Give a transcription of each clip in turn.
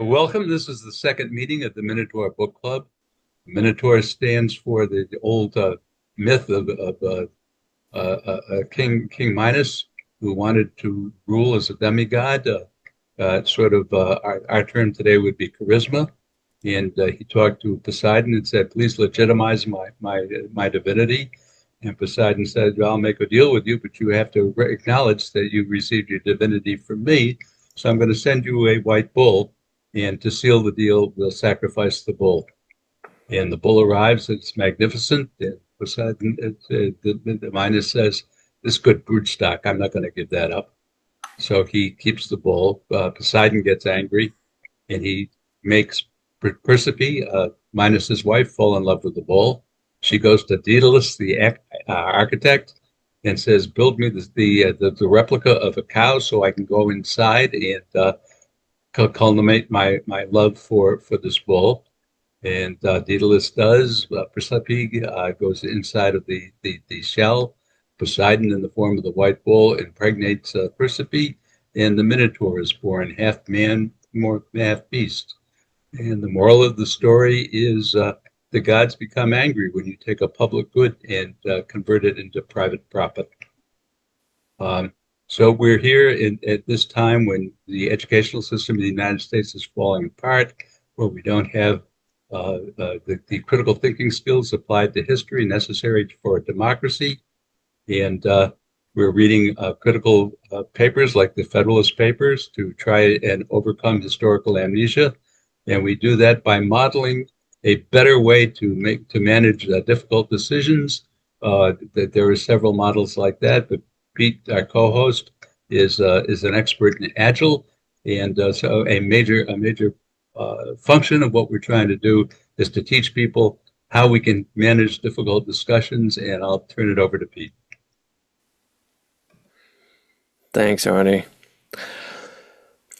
Welcome. This is the second meeting of the Minotaur Book Club. Minotaur stands for the old myth of King Minos, who wanted to rule as a demigod. Our term today would be charisma. And he talked to Poseidon and said, "Please legitimize my divinity." And Poseidon said, "Well, I'll make a deal with you, but you have to acknowledge that you received your divinity from me. So I'm going to send you a white bull. And to seal the deal, we'll sacrifice the bull." And the bull arrives. It's magnificent. And Poseidon, the Minos says, "This good broodstock, I'm not going to give that up." So he keeps the bull. Poseidon gets angry, and he makes Persephone, Minos's wife, fall in love with the bull. She goes to Daedalus, the architect, and says, "Build me the replica of a cow so I can go inside and culminate my love for this bull." And Daedalus does. Persephone goes inside of the shell. Poseidon, in the form of the white bull, impregnates Persephone, and the Minotaur is born, half man, half beast. And the moral of the story is the gods become angry when you take a public good and convert it into private profit. So we're here at this time when the educational system in the United States is falling apart, where we don't have the critical thinking skills applied to history necessary for a democracy. And we're reading critical papers like the Federalist Papers to try and overcome historical amnesia. And we do that by modeling a better way to manage difficult decisions. There are several models like that, but Pete, our co-host, is an expert in Agile, and so a major function of what we're trying to do is to teach people how we can manage difficult discussions. And I'll turn it over to Pete. Thanks, Arnie.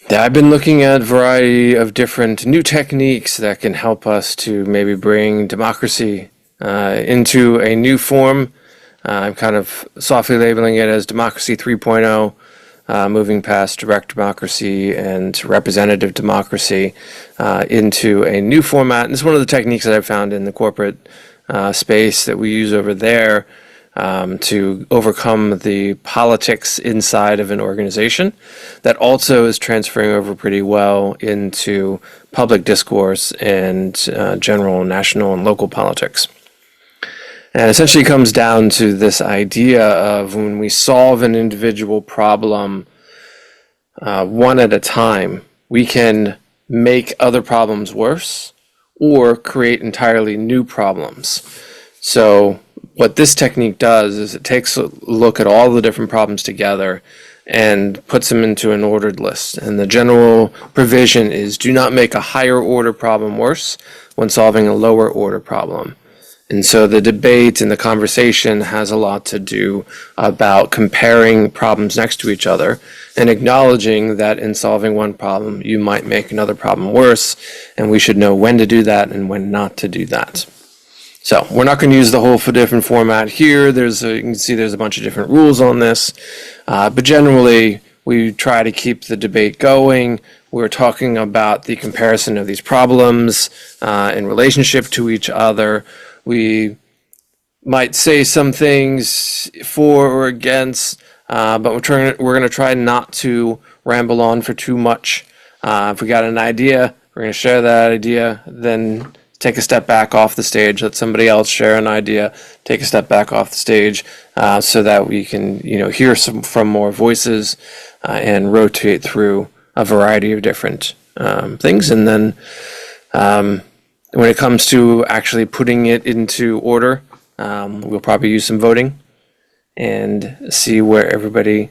Yeah, I've been looking at a variety of different new techniques that can help us to maybe bring democracy into a new form. I'm kind of softly labeling it as Democracy 3.0, moving past direct democracy and representative democracy into a new format. And it's one of the techniques that I've found in the corporate space that we use over there to overcome the politics inside of an organization that also is transferring over pretty well into public discourse and general national and local politics. And essentially comes down to this idea of when we solve an individual problem one at a time, we can make other problems worse or create entirely new problems. So what this technique does is it takes a look at all the different problems together and puts them into an ordered list. And the general provision is do not make a higher order problem worse when solving a lower order problem. And so the debate and the conversation has a lot to do about comparing problems next to each other and acknowledging that in solving one problem, you might make another problem worse, and we should know when to do that and when not to do that. So we're not going to use the whole different format here. You can see there's a bunch of different rules on this, but generally we try to keep the debate going. We're talking about the comparison of these problems in relationship to each other. We might say some things for or against, but we're going to try not to ramble on for too much. If we got an idea, we're going to share that idea, then take a step back off the stage, let somebody else share an idea, take a step back off the stage, so that we can, hear from more voices and rotate through a variety of different things. And then when it comes to actually putting it into order, we'll probably use some voting and see where everybody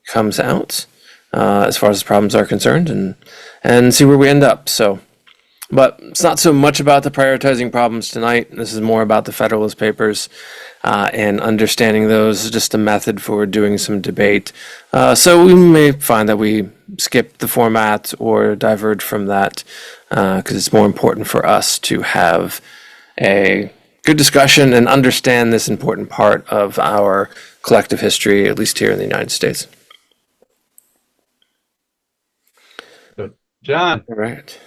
comes out as far as the problems are concerned, and see where we end up. But it's not so much about the prioritizing problems tonight. This is more about the Federalist Papers and understanding those, just a method for doing some debate. So we may find that we skip the format or diverge from that because it's more important for us to have a good discussion and understand this important part of our collective history, at least here in the United States. John. All right.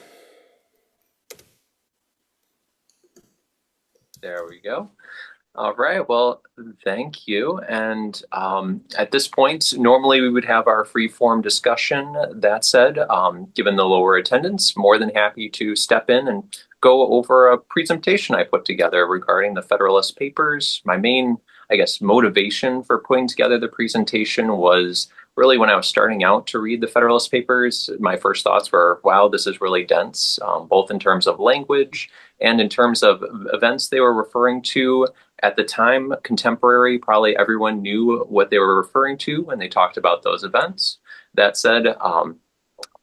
There we go. All right, well, thank you. And at this point, normally we would have our free-form discussion. That said, given the lower attendance, more than happy to step in and go over a presentation I put together regarding the Federalist Papers. My main, I guess, motivation for putting together the presentation was really when I was starting out to read the Federalist Papers, my first thoughts were, wow, this is really dense, both in terms of language and in terms of events they were referring to. At the time, contemporary, probably everyone knew what they were referring to when they talked about those events. That said,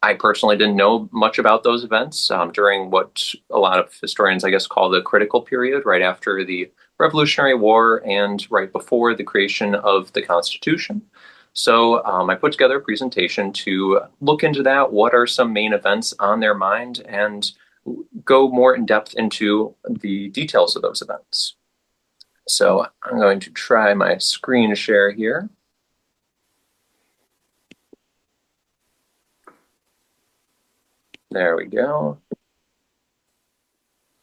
I personally didn't know much about those events during what a lot of historians, I guess, call the critical period, right after the Revolutionary War and right before the creation of the Constitution. So I put together a presentation to look into that. What are some main events on their mind, and go more in depth into the details of those events. So I'm going to try my screen share here. There we go.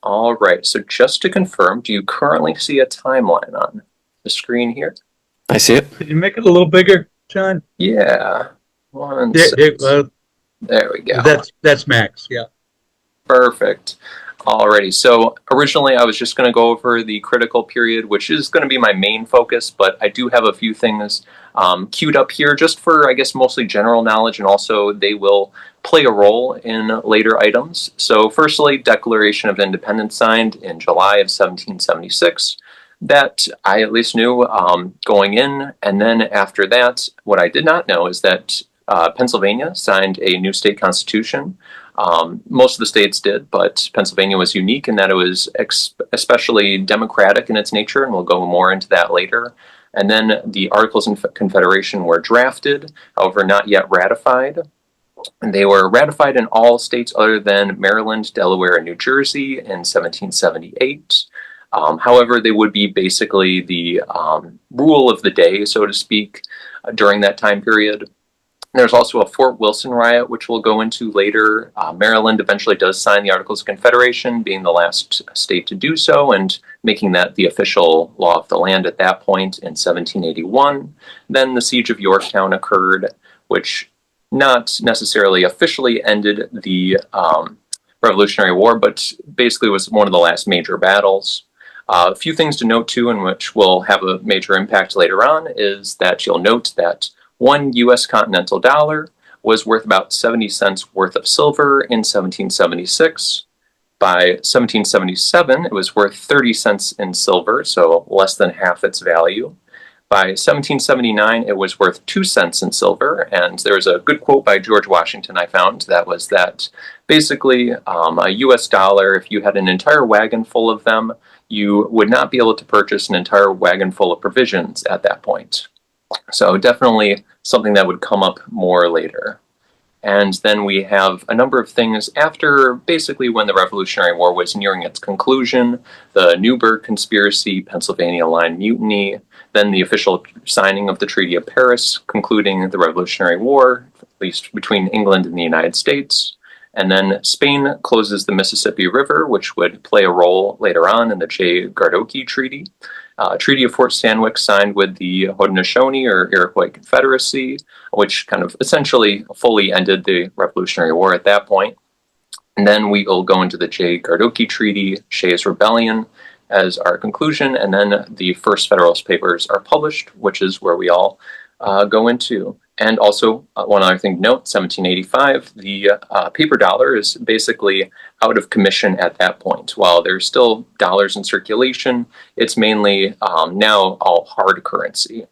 All right, so just to confirm, do you currently see a timeline on the screen here? I see it. Can you make it a little bigger, John? Yeah. There we go. That's max, yeah. Perfect. Alrighty, so originally I was just going to go over the critical period, which is going to be my main focus, but I do have a few things queued up here just for, I guess, mostly general knowledge, and also they will play a role in later items. So firstly, Declaration of Independence signed in July of 1776. That I at least knew going in, and then after that, what I did not know is that Pennsylvania signed a new state constitution. Most of the states did, but Pennsylvania was unique in that it was especially democratic in its nature, and we'll go more into that later. And then the Articles of Confederation were drafted, however, not yet ratified. And they were ratified in all states other than Maryland, Delaware, and New Jersey in 1778. However, they would be basically the rule of the day, so to speak, during that time period. There's also a Fort Wilson riot, which we'll go into later. Maryland eventually does sign the Articles of Confederation, being the last state to do so, and making that the official law of the land at that point in 1781. Then the Siege of Yorktown occurred, which not necessarily officially ended the Revolutionary War, but basically was one of the last major battles. A few things to note too, in which will have a major impact later on, is that you'll note that one US continental dollar was worth about 70 cents worth of silver in 1776. By 1777, it was worth 30 cents in silver, so less than half its value. By 1779, it was worth 2 cents in silver, and there's a good quote by George Washington I found that was that basically a US dollar, if you had an entire wagon full of them, you would not be able to purchase an entire wagon full of provisions at that point. So definitely something that would come up more later. And then we have a number of things after basically when the Revolutionary War was nearing its conclusion: the Newburgh Conspiracy, Pennsylvania Line Mutiny, then the official signing of the Treaty of Paris, concluding the Revolutionary War, at least between England and the United States. And then Spain closes the Mississippi River, which would play a role later on in the Jay-Gardoqui Treaty. Treaty of Fort Stanwix signed with the Haudenosaunee or Iroquois Confederacy, which kind of essentially fully ended the Revolutionary War at that point. And then we will go into the Jay-Gardoqui Treaty, Shays' Rebellion as our conclusion, and then the first Federalist Papers are published, which is where we all go into. And also, one other thing to note, 1785, the paper dollar is basically out of commission at that point. While there's still dollars in circulation, it's mainly now all hard currency.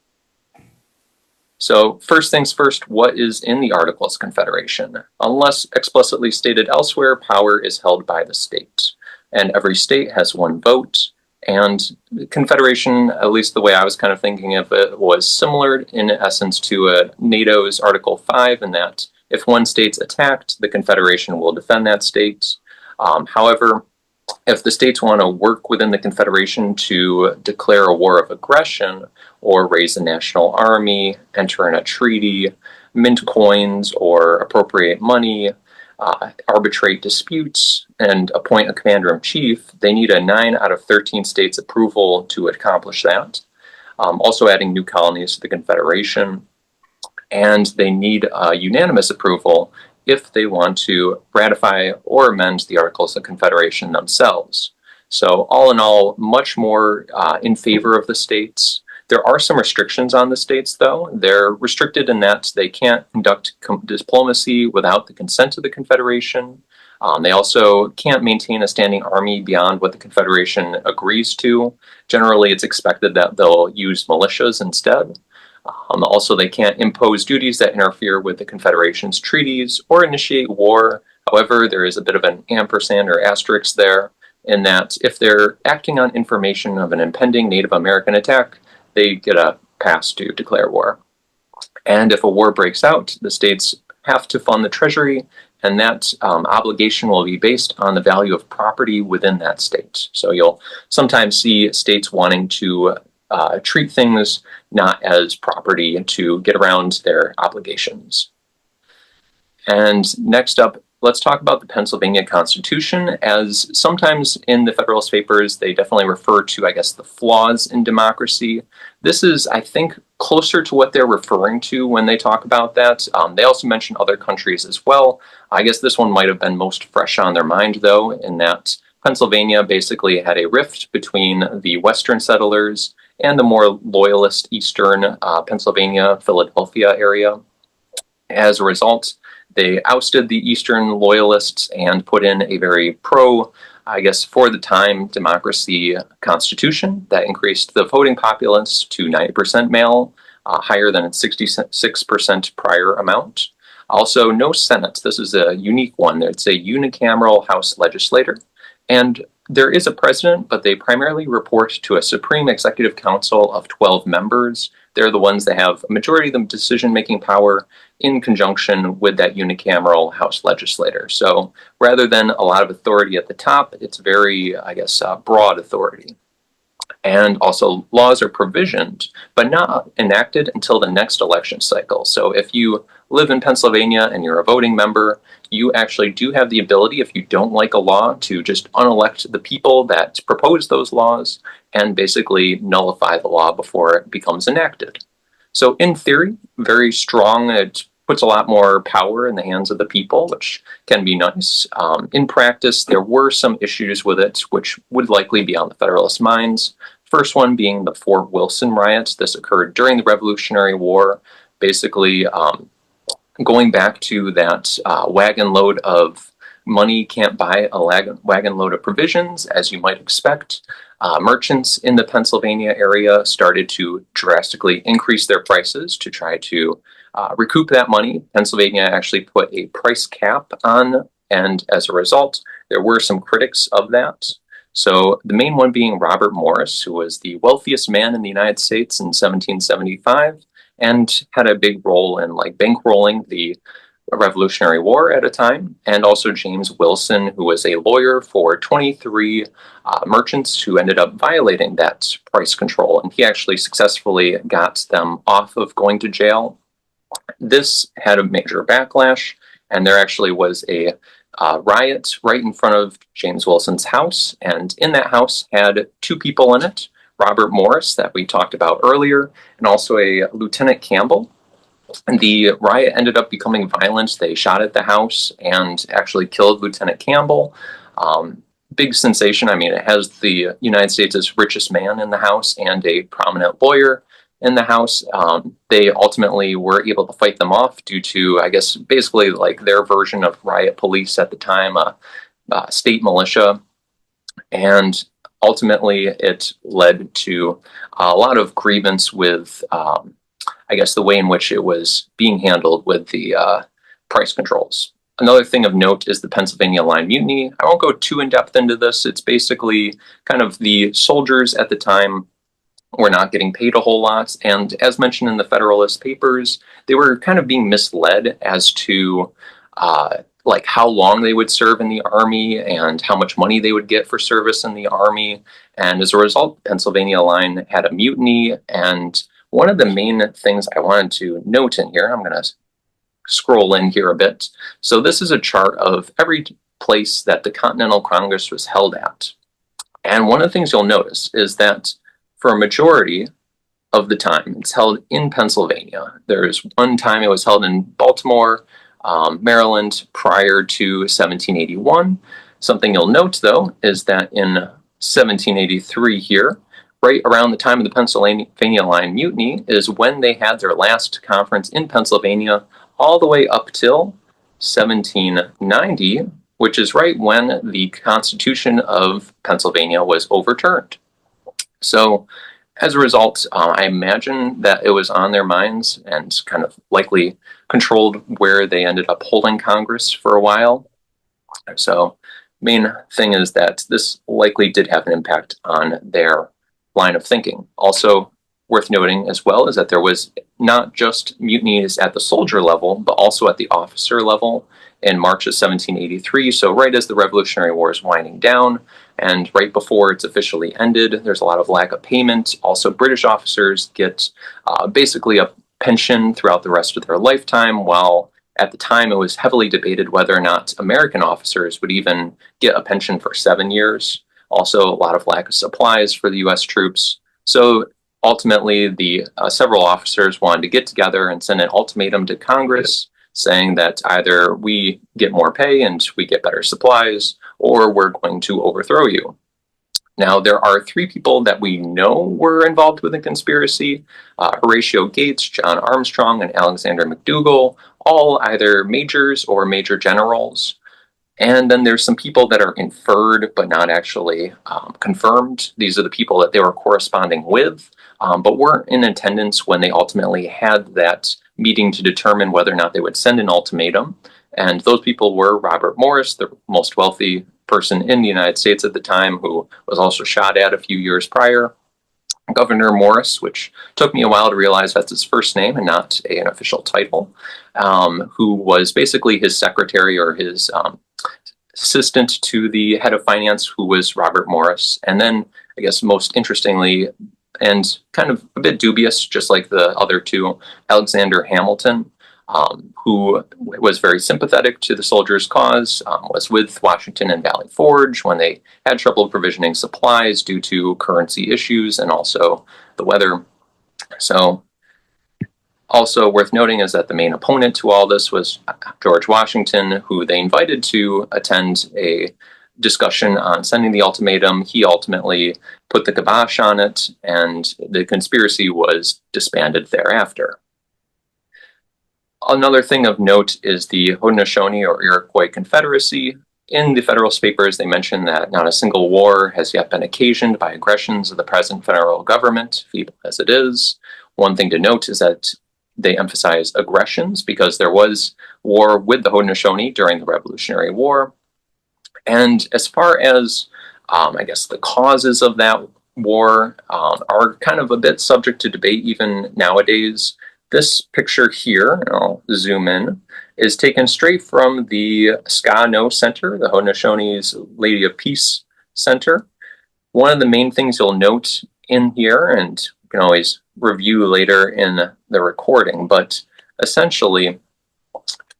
So first things first, what is in the Articles of Confederation? Unless explicitly stated elsewhere, power is held by the state, and every state has one vote. And Confederation, at least the way I was kind of thinking of it, was similar in essence to NATO's Article 5, in that if one state's attacked, the Confederation will defend that state. However, if the states want to work within the Confederation to declare a war of aggression, or raise a national army, enter in a treaty, mint coins, or appropriate money, arbitrate disputes and appoint a commander-in-chief, they need a 9 out of 13 states' approval to accomplish that. Also adding new colonies to the Confederation. And they need unanimous approval if they want to ratify or amend the Articles of Confederation themselves. So all in all, much more in favor of the states. There are some restrictions on the states, though. They're restricted in that they can't conduct diplomacy without the consent of the Confederation. They also can't maintain a standing army beyond what the Confederation agrees to. Generally, it's expected that they'll use militias instead. Also, they can't impose duties that interfere with the Confederation's treaties or initiate war. However, there is a bit of an ampersand or asterisk there, in that if they're acting on information of an impending Native American attack, they get a pass to declare war. And if a war breaks out, the states have to fund the treasury, and that obligation will be based on the value of property within that state. So you'll sometimes see states wanting to treat things not as property to get around their obligations. And next up, let's talk about the Pennsylvania Constitution, as sometimes in the Federalist Papers, they definitely refer to, I guess, the flaws in democracy. This is, I think, closer to what they're referring to when they talk about that. They also mention other countries as well. I guess this one might have been most fresh on their mind, though, in that Pennsylvania basically had a rift between the Western settlers and the more loyalist Eastern Pennsylvania, Philadelphia area. As a result, they ousted the Eastern loyalists and put in a very pro, I guess, for the time, democracy constitution that increased the voting populace to 90% male, higher than its 66% prior amount. Also, no Senate. This is a unique one. It's a unicameral House legislator. And there is a president, but they primarily report to a Supreme Executive Council of 12 members. They're the ones that have a majority of the decision-making power in conjunction with that unicameral House legislator. So rather than a lot of authority at the top, it's very, I guess, broad authority. And also laws are provisioned, but not enacted until the next election cycle. So if you live in Pennsylvania and you're a voting member, you actually do have the ability, if you don't like a law, to just unelect the people that propose those laws and basically nullify the law before it becomes enacted. So in theory, very strong. It puts a lot more power in the hands of the people, which can be nice. In practice, there were some issues with it, which would likely be on the Federalist minds. First one being the Fort Wilson riots. This occurred during the Revolutionary War, basically going back to that wagon load of money can't buy a wagon load of provisions, as you might expect. Merchants in the Pennsylvania area started to drastically increase their prices to try to recoup that money. Pennsylvania actually put a price cap on, and as a result, there were some critics of that. So the main one being Robert Morris, who was the wealthiest man in the United States in 1775 and had a big role in bankrolling the Revolutionary War at a time, and also James Wilson, who was a lawyer for 23 merchants who ended up violating that price control, and he actually successfully got them off of going to jail. This had a major backlash, and there actually was a riot right in front of James Wilson's house, and in that house had two people in it, Robert Morris, that we talked about earlier, and also a Lieutenant Campbell. And the riot ended up becoming violent. They shot at the house and actually killed Lieutenant Campbell. Big sensation. I mean, it has the United States' richest man in the house and a prominent lawyer in the house. They ultimately were able to fight them off due to, I guess, basically their version of riot police at the time, state militia. And ultimately, it led to a lot of grievance with, I guess, the way in which it was being handled with the price controls. Another thing of note is the Pennsylvania Line Mutiny. I won't go too in-depth into this. It's basically kind of the soldiers at the time were not getting paid a whole lot. And as mentioned in the Federalist Papers, they were kind of being misled as to how long they would serve in the Army and how much money they would get for service in the Army. And as a result, the Pennsylvania Line had a mutiny. And one of the main things I wanted to note in here, I'm going to scroll in here a bit. So this is a chart of every place that the Continental Congress was held at. And one of the things you'll notice is that for a majority of the time, it's held in Pennsylvania. There's one time it was held in Baltimore, Maryland, prior to 1781. Something you'll note, though, is that in 1783 here, right around the time of the Pennsylvania Line Mutiny, is when they had their last conference in Pennsylvania, all the way up till 1790, which is right when the Constitution of Pennsylvania was overturned. So as a result, I imagine that it was on their minds and kind of likely controlled where they ended up holding Congress for a while. So main thing is that this likely did have an impact on their line of thinking. Also worth noting as well is that there was not just mutinies at the soldier level, but also at the officer level in March of 1783. So right as the Revolutionary War is winding down and right before it's officially ended, there's a lot of lack of payment. Also, British officers get basically a pension throughout the rest of their lifetime, while at the time it was heavily debated whether or not American officers would even get a pension for 7 years. Also, a lot of lack of supplies for the US troops. So ultimately, the several officers wanted to get together and send an ultimatum to Congress saying that either we get more pay and we get better supplies, or we're going to overthrow you. Now, there are 3 people that we know were involved with the conspiracy, Horatio Gates, John Armstrong, and Alexander McDougall, all either majors or major generals. And then there's some people that are inferred but not actually confirmed. These are the people that they were corresponding with, but weren't in attendance when they ultimately had that meeting to determine whether or not they would send an ultimatum. And those people were Robert Morris, the most wealthy person in the United States at the time, who was also shot at a few years prior. Governor Morris, which took me a while to realize that's his first name and not an official title, who was basically his secretary or his assistant to the head of finance, who was Robert Morris. And then, I guess most interestingly, and kind of a bit dubious, just like the other 2, Alexander Hamilton, who was very sympathetic to the soldiers' cause, was with Washington and Valley Forge when they had trouble provisioning supplies due to currency issues and also the weather. So also worth noting is that the main opponent to all this was George Washington, who they invited to attend a discussion on sending the ultimatum. He ultimately put the kibosh on it, and the conspiracy was disbanded thereafter. Another thing of note is the Haudenosaunee or Iroquois Confederacy. In the Federalist Papers, they mention that not a single war has yet been occasioned by aggressions of the present federal government, feeble as it is. One thing to note is that they emphasize aggressions because there was war with the Haudenosaunee during the Revolutionary War. And as far as, I guess, the causes of that war are kind of a bit subject to debate even nowadays. This picture here, and I'll zoom in, is taken straight from the Ska-No Center, the Haudenosaunee's Lady of Peace Center. One of the main things you'll note in here, and you can always review later in the recording, but essentially,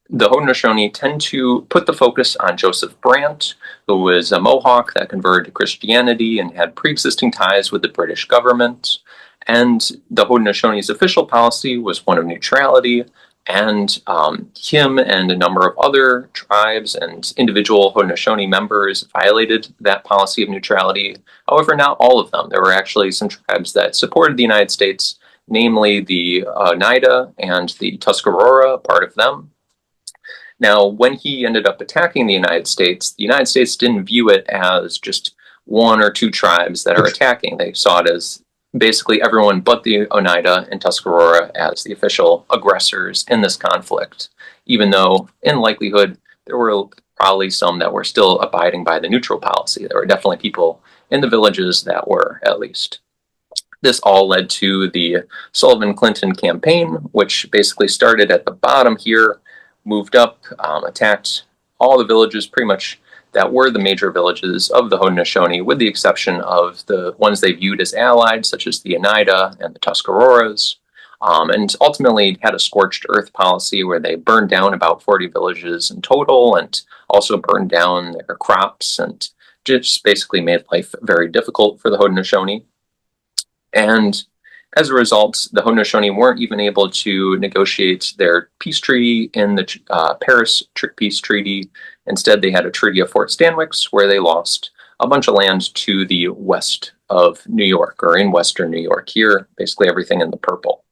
the Haudenosaunee tend to put the focus on Joseph Brant, who was a Mohawk that converted to Christianity and had pre-existing ties with the British government. And the Haudenosaunee's official policy was one of neutrality, and him and a number of other tribes and individual Haudenosaunee members violated that policy of neutrality. However, not all of them. There were actually some tribes that supported the United States, namely the Oneida and the Tuscarora, part of them. Now, when he ended up attacking the United States didn't view it as just 1 or 2 tribes that are attacking. They saw it as basically everyone but the Oneida and Tuscarora as the official aggressors in this conflict, even though, in likelihood, there were probably some that were still abiding by the neutral policy. There were definitely people in the villages that were, at least. This all led to the Sullivan-Clinton campaign, which basically started at the bottom here, moved up, attacked all the villages pretty much that were the major villages of the Haudenosaunee, with the exception of the ones they viewed as allied, such as the Oneida and the Tuscaroras. and ultimately had a scorched earth policy where they burned down about 40 villages in total and also burned down their crops and just basically made life very difficult for the Haudenosaunee. And as a result, the Haudenosaunee weren't even able to negotiate their peace treaty in the Paris Peace Treaty. Instead, they had a treaty of Fort Stanwix where they lost a bunch of land to the west of New York, or in western New York here, basically everything in the purple.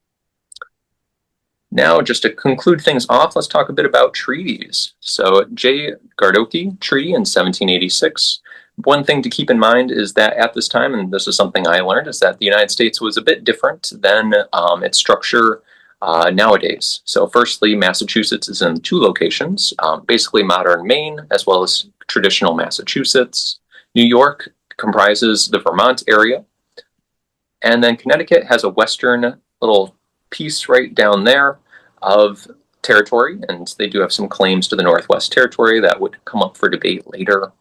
Now, just to conclude things off, let's talk a bit about treaties. So, J. Gardoki Treaty in 1786. One thing to keep in mind is that at this time, and this is something I learned, is that the United States was a bit different than its structure nowadays. So firstly, Massachusetts is in 2 locations, basically modern Maine, as well as traditional Massachusetts. New York comprises the Vermont area. And then Connecticut has a western little piece right down there of territory, and they do have some claims to the Northwest Territory that would come up for debate later.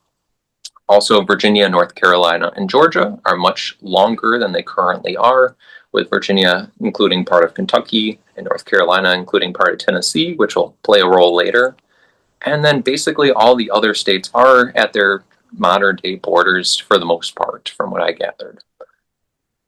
Also, Virginia, North Carolina, and Georgia are much longer than they currently are, with Virginia including part of Kentucky and North Carolina including part of Tennessee, which will play a role later. And then basically all the other states are at their modern day borders for the most part, from what I gathered.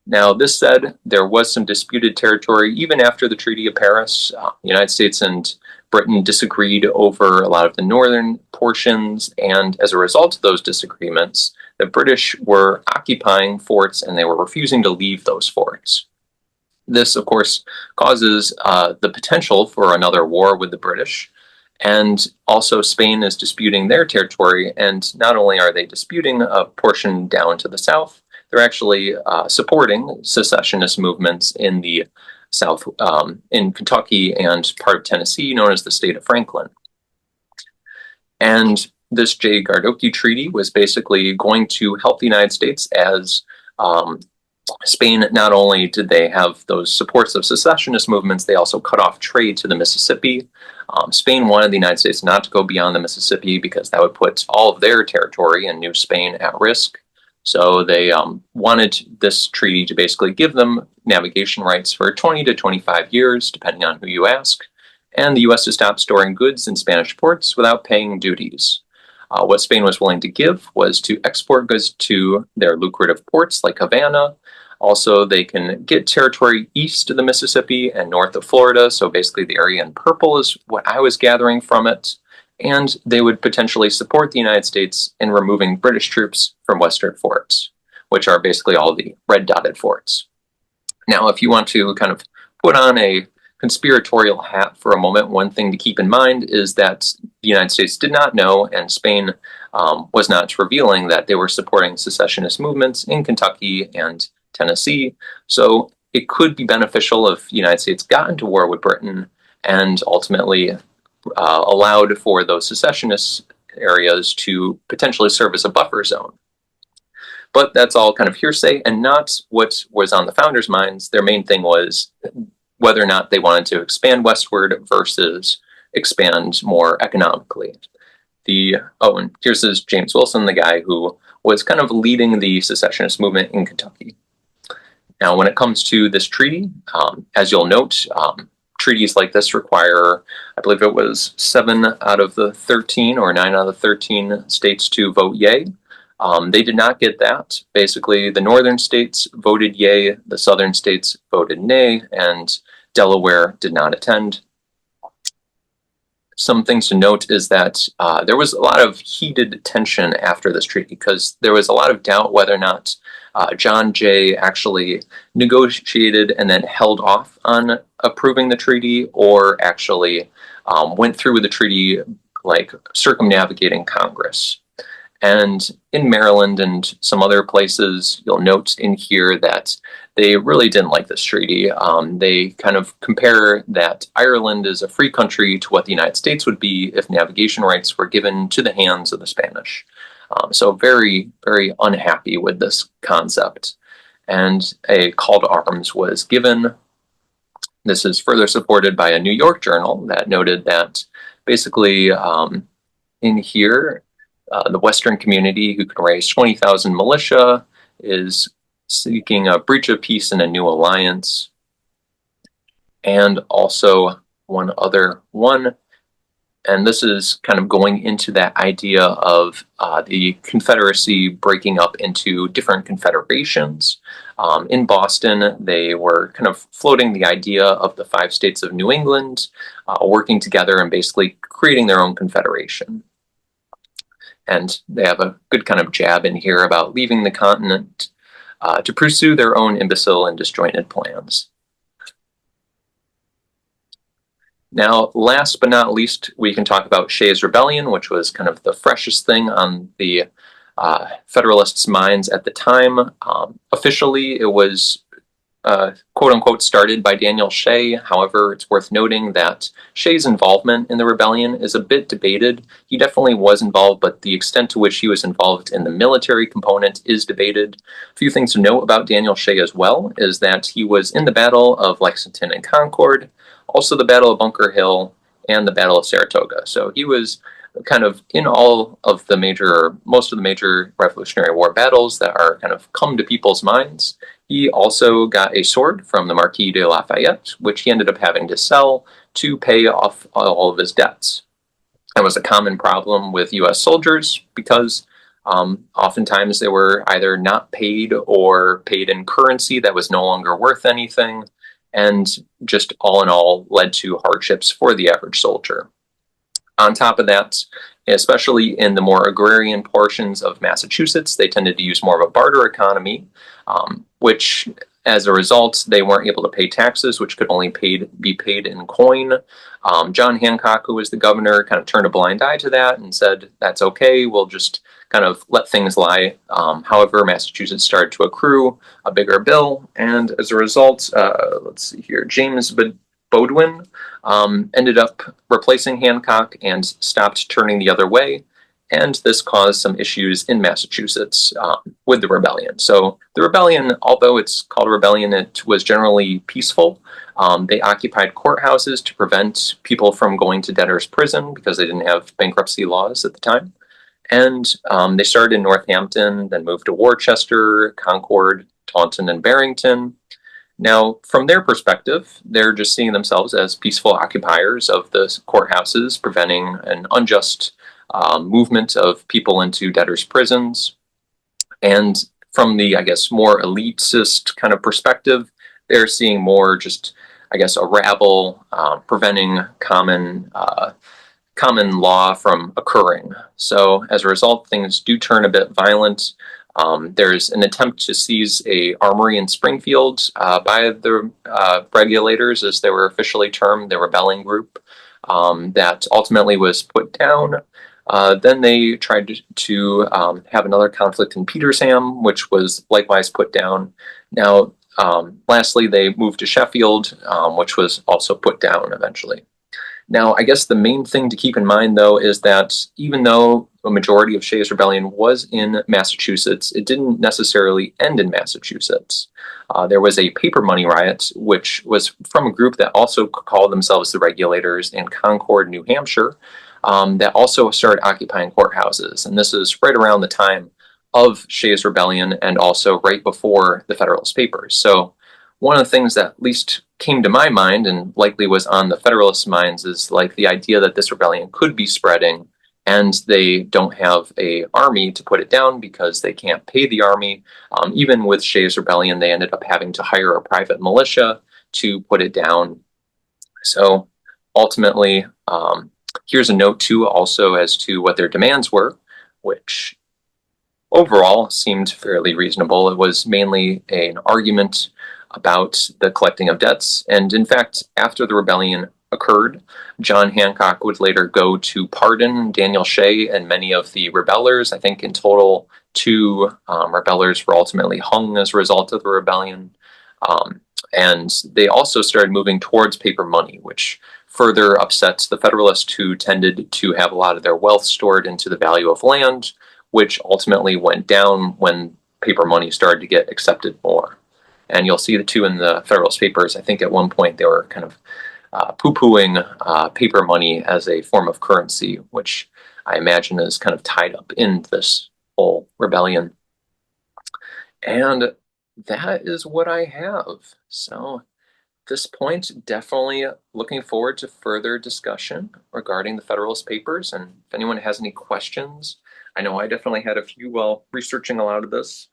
Now, this said, there was some disputed territory even after the Treaty of Paris. The United States and Britain disagreed over a lot of the northern portions, and as a result of those disagreements, the British were occupying forts and they were refusing to leave those forts. This, of course, causes the potential for another war with the British, and also Spain is disputing their territory, and not only are they disputing a portion down to the south, they're actually supporting secessionist movements in the South, in Kentucky and part of Tennessee, known as the state of Franklin. And this J. Gardoki Treaty was basically going to help the United States as Spain, not only did they have those supports of secessionist movements, they also cut off trade to the Mississippi. Spain wanted the United States not to go beyond the Mississippi because that would put all of their territory in New Spain at risk. So they wanted this treaty to basically give them navigation rights for 20 to 25 years, depending on who you ask, and the U.S. to stop storing goods in Spanish ports without paying duties. What Spain was willing to give was to export goods to their lucrative ports like Havana. Also, they can get territory east of the Mississippi and north of Florida, so basically the area in purple is what I was gathering from it. And they would potentially support the United States in removing British troops from Western forts, which are basically all the red dotted forts. Now, if you want to kind of put on a conspiratorial hat for a moment, one thing to keep in mind is that the United States did not know, and Spain was not revealing, that they were supporting secessionist movements in Kentucky and Tennessee. So it could be beneficial if the United States got into war with Britain and ultimately allowed for those secessionist areas to potentially serve as a buffer zone. But that's all kind of hearsay and not what was on the founders' minds. Their main thing was whether or not they wanted to expand westward versus expand more economically. And here's this James Wilson, the guy who was kind of leading the secessionist movement in Kentucky. Now, when it comes to this treaty, as you'll note, treaties like this require, I believe it was 7 out of the 13 or 9 out of the 13 states to vote yay. They did not get that. Basically, the northern states voted yay, the southern states voted nay, and Delaware did not attend. Some things to note is that there was a lot of heated tension after this treaty because there was a lot of doubt whether or not John Jay actually negotiated and then held off on approving the treaty, or actually went through with the treaty, like circumnavigating Congress. And in Maryland and some other places, you'll note in here that they really didn't like this treaty. They kind of compare that Ireland is a free country to what the United States would be if navigation rights were given to the hands of the Spanish. So very, very unhappy with this concept. And a call to arms was given. This is further supported by a New York journal that noted that basically in here, the Western community, who can raise 20,000 militia, is seeking a breach of peace and a new alliance. and also one other one. And this is kind of going into that idea of the Confederacy breaking up into different confederations. In Boston, they were kind of floating the idea of the 5 states of New England working together and basically creating their own confederation. And they have a good kind of jab in here about leaving the continent to pursue their own imbecile and disjointed plans. Now, last but not least, we can talk about Shays' Rebellion, which was kind of the freshest thing on the Federalists' minds at the time. Officially, it was quote-unquote started by Daniel Shay. However, it's worth noting that Shay's involvement in the rebellion is a bit debated. He definitely was involved, but the extent to which he was involved in the military component is debated. A few things to note about Daniel Shay as well is that he was in the Battle of Lexington and Concord, also the Battle of Bunker Hill, and the Battle of Saratoga. So he was kind of in all of the major, most of the major Revolutionary War battles that are kind of come to people's minds. He also got a sword from the Marquis de Lafayette, which he ended up having to sell to pay off all of his debts. That was a common problem with U.S. soldiers because oftentimes they were either not paid or paid in currency that was no longer worth anything, and just all in all led to hardships for the average soldier. On top of that, especially in the more agrarian portions of Massachusetts, they tended to use more of a barter economy, which as a result, they weren't able to pay taxes, which could only be paid in coin. John Hancock, who was the governor, kind of turned a blind eye to that and said, that's okay, we'll just kind of let things lie. However, Massachusetts started to accrue a bigger bill, and as a result, let's see here, James Bowdoin ended up replacing Hancock and stopped turning the other way, and this caused some issues in Massachusetts with the rebellion. So the rebellion, although it's called a rebellion, it was generally peaceful. They occupied courthouses to prevent people from going to debtor's prison because they didn't have bankruptcy laws at the time. And they started in Northampton, then moved to Worcester, Concord, Taunton, and Barrington. Now, from their perspective, they're just seeing themselves as peaceful occupiers of the courthouses, preventing an unjust movement of people into debtors' prisons. And from the, I guess, more elitist kind of perspective, they're seeing more just, I guess, a rabble preventing common law from occurring. So as a result, things do turn a bit violent. There's an attempt to seize a armory in Springfield by the regulators, as they were officially termed, the rebelling group, that ultimately was put down. Then they tried to have another conflict in Petersham, which was likewise put down. Now, lastly, they moved to Sheffield, which was also put down eventually. Now, I guess the main thing to keep in mind, though, is that even though a majority of Shays' Rebellion was in Massachusetts, it didn't necessarily end in Massachusetts. There was a paper money riot, which was from a group that also called themselves the Regulators in Concord, New Hampshire, that also started occupying courthouses. And this is right around the time of Shays' Rebellion and also right before the Federalist Papers. So one of the things that at least came to my mind and likely was on the Federalist minds is like the idea that this rebellion could be spreading and they don't have an army to put it down because they can't pay the army. Even with Shays' Rebellion, they ended up having to hire a private militia to put it down. So ultimately, here's a note too also as to what their demands were, which overall seemed fairly reasonable. It was mainly an argument about the collecting of debts. And in fact, after the rebellion occurred, John Hancock would later go to pardon Daniel Shay and many of the rebellers. I think in total, 2 rebellers were ultimately hung as a result of the rebellion. And they also started moving towards paper money, which further upsets the Federalists, who tended to have a lot of their wealth stored into the value of land, which ultimately went down when paper money started to get accepted more. And you'll see the 2 in the Federalist Papers. I think at one point they were kind of poo-pooing paper money as a form of currency, which I imagine is kind of tied up in this whole rebellion. And that is what I have. So this point, definitely looking forward to further discussion regarding the Federalist Papers. And if anyone has any questions, I know I definitely had a few while researching a lot of this.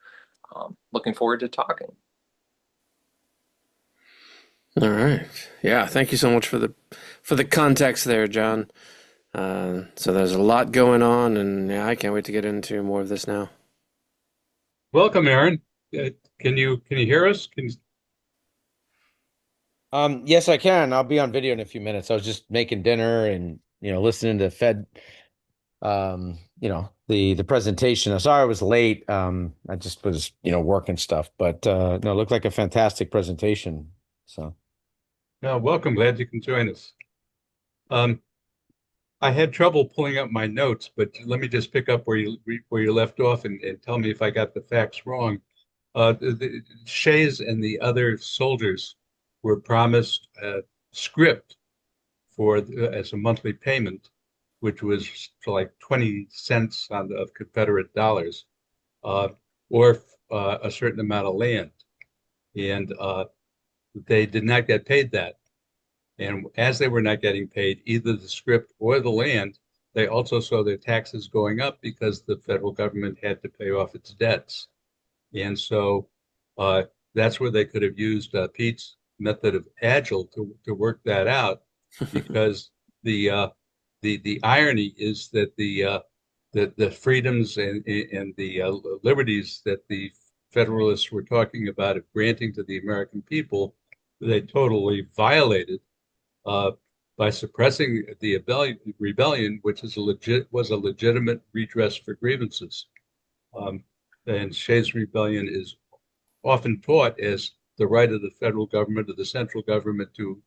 Looking forward to talking. All right. Yeah. Thank you so much for the context there, John. So there's a lot going on, and yeah, I can't wait to get into more of this now. Welcome, Aaron. Can you hear us? Yes, I can. I'll be on video in a few minutes. I was just making dinner and, listening to Fed, the presentation. I'm sorry I was late. I just was, working stuff, but no, it looked like a fantastic presentation. So, No, welcome. Glad you can join us. I had trouble pulling up my notes, but let me just pick up where you left off and tell me if I got the facts wrong. Shays and the other soldiers were promised script as a monthly payment, which was for like 20 cents of Confederate dollars, or a certain amount of land. And they did not get paid that. And as they were not getting paid either the script or the land, they also saw their taxes going up because the federal government had to pay off its debts. And so that's where they could have used Pete's method of Agile to work that out, because the irony is that the freedoms and the liberties that the Federalists were talking about of granting to the American people, they totally violated by suppressing the rebellion, which was a legitimate redress for grievances. And Shays' Rebellion is often taught as the right of the federal government or the central government to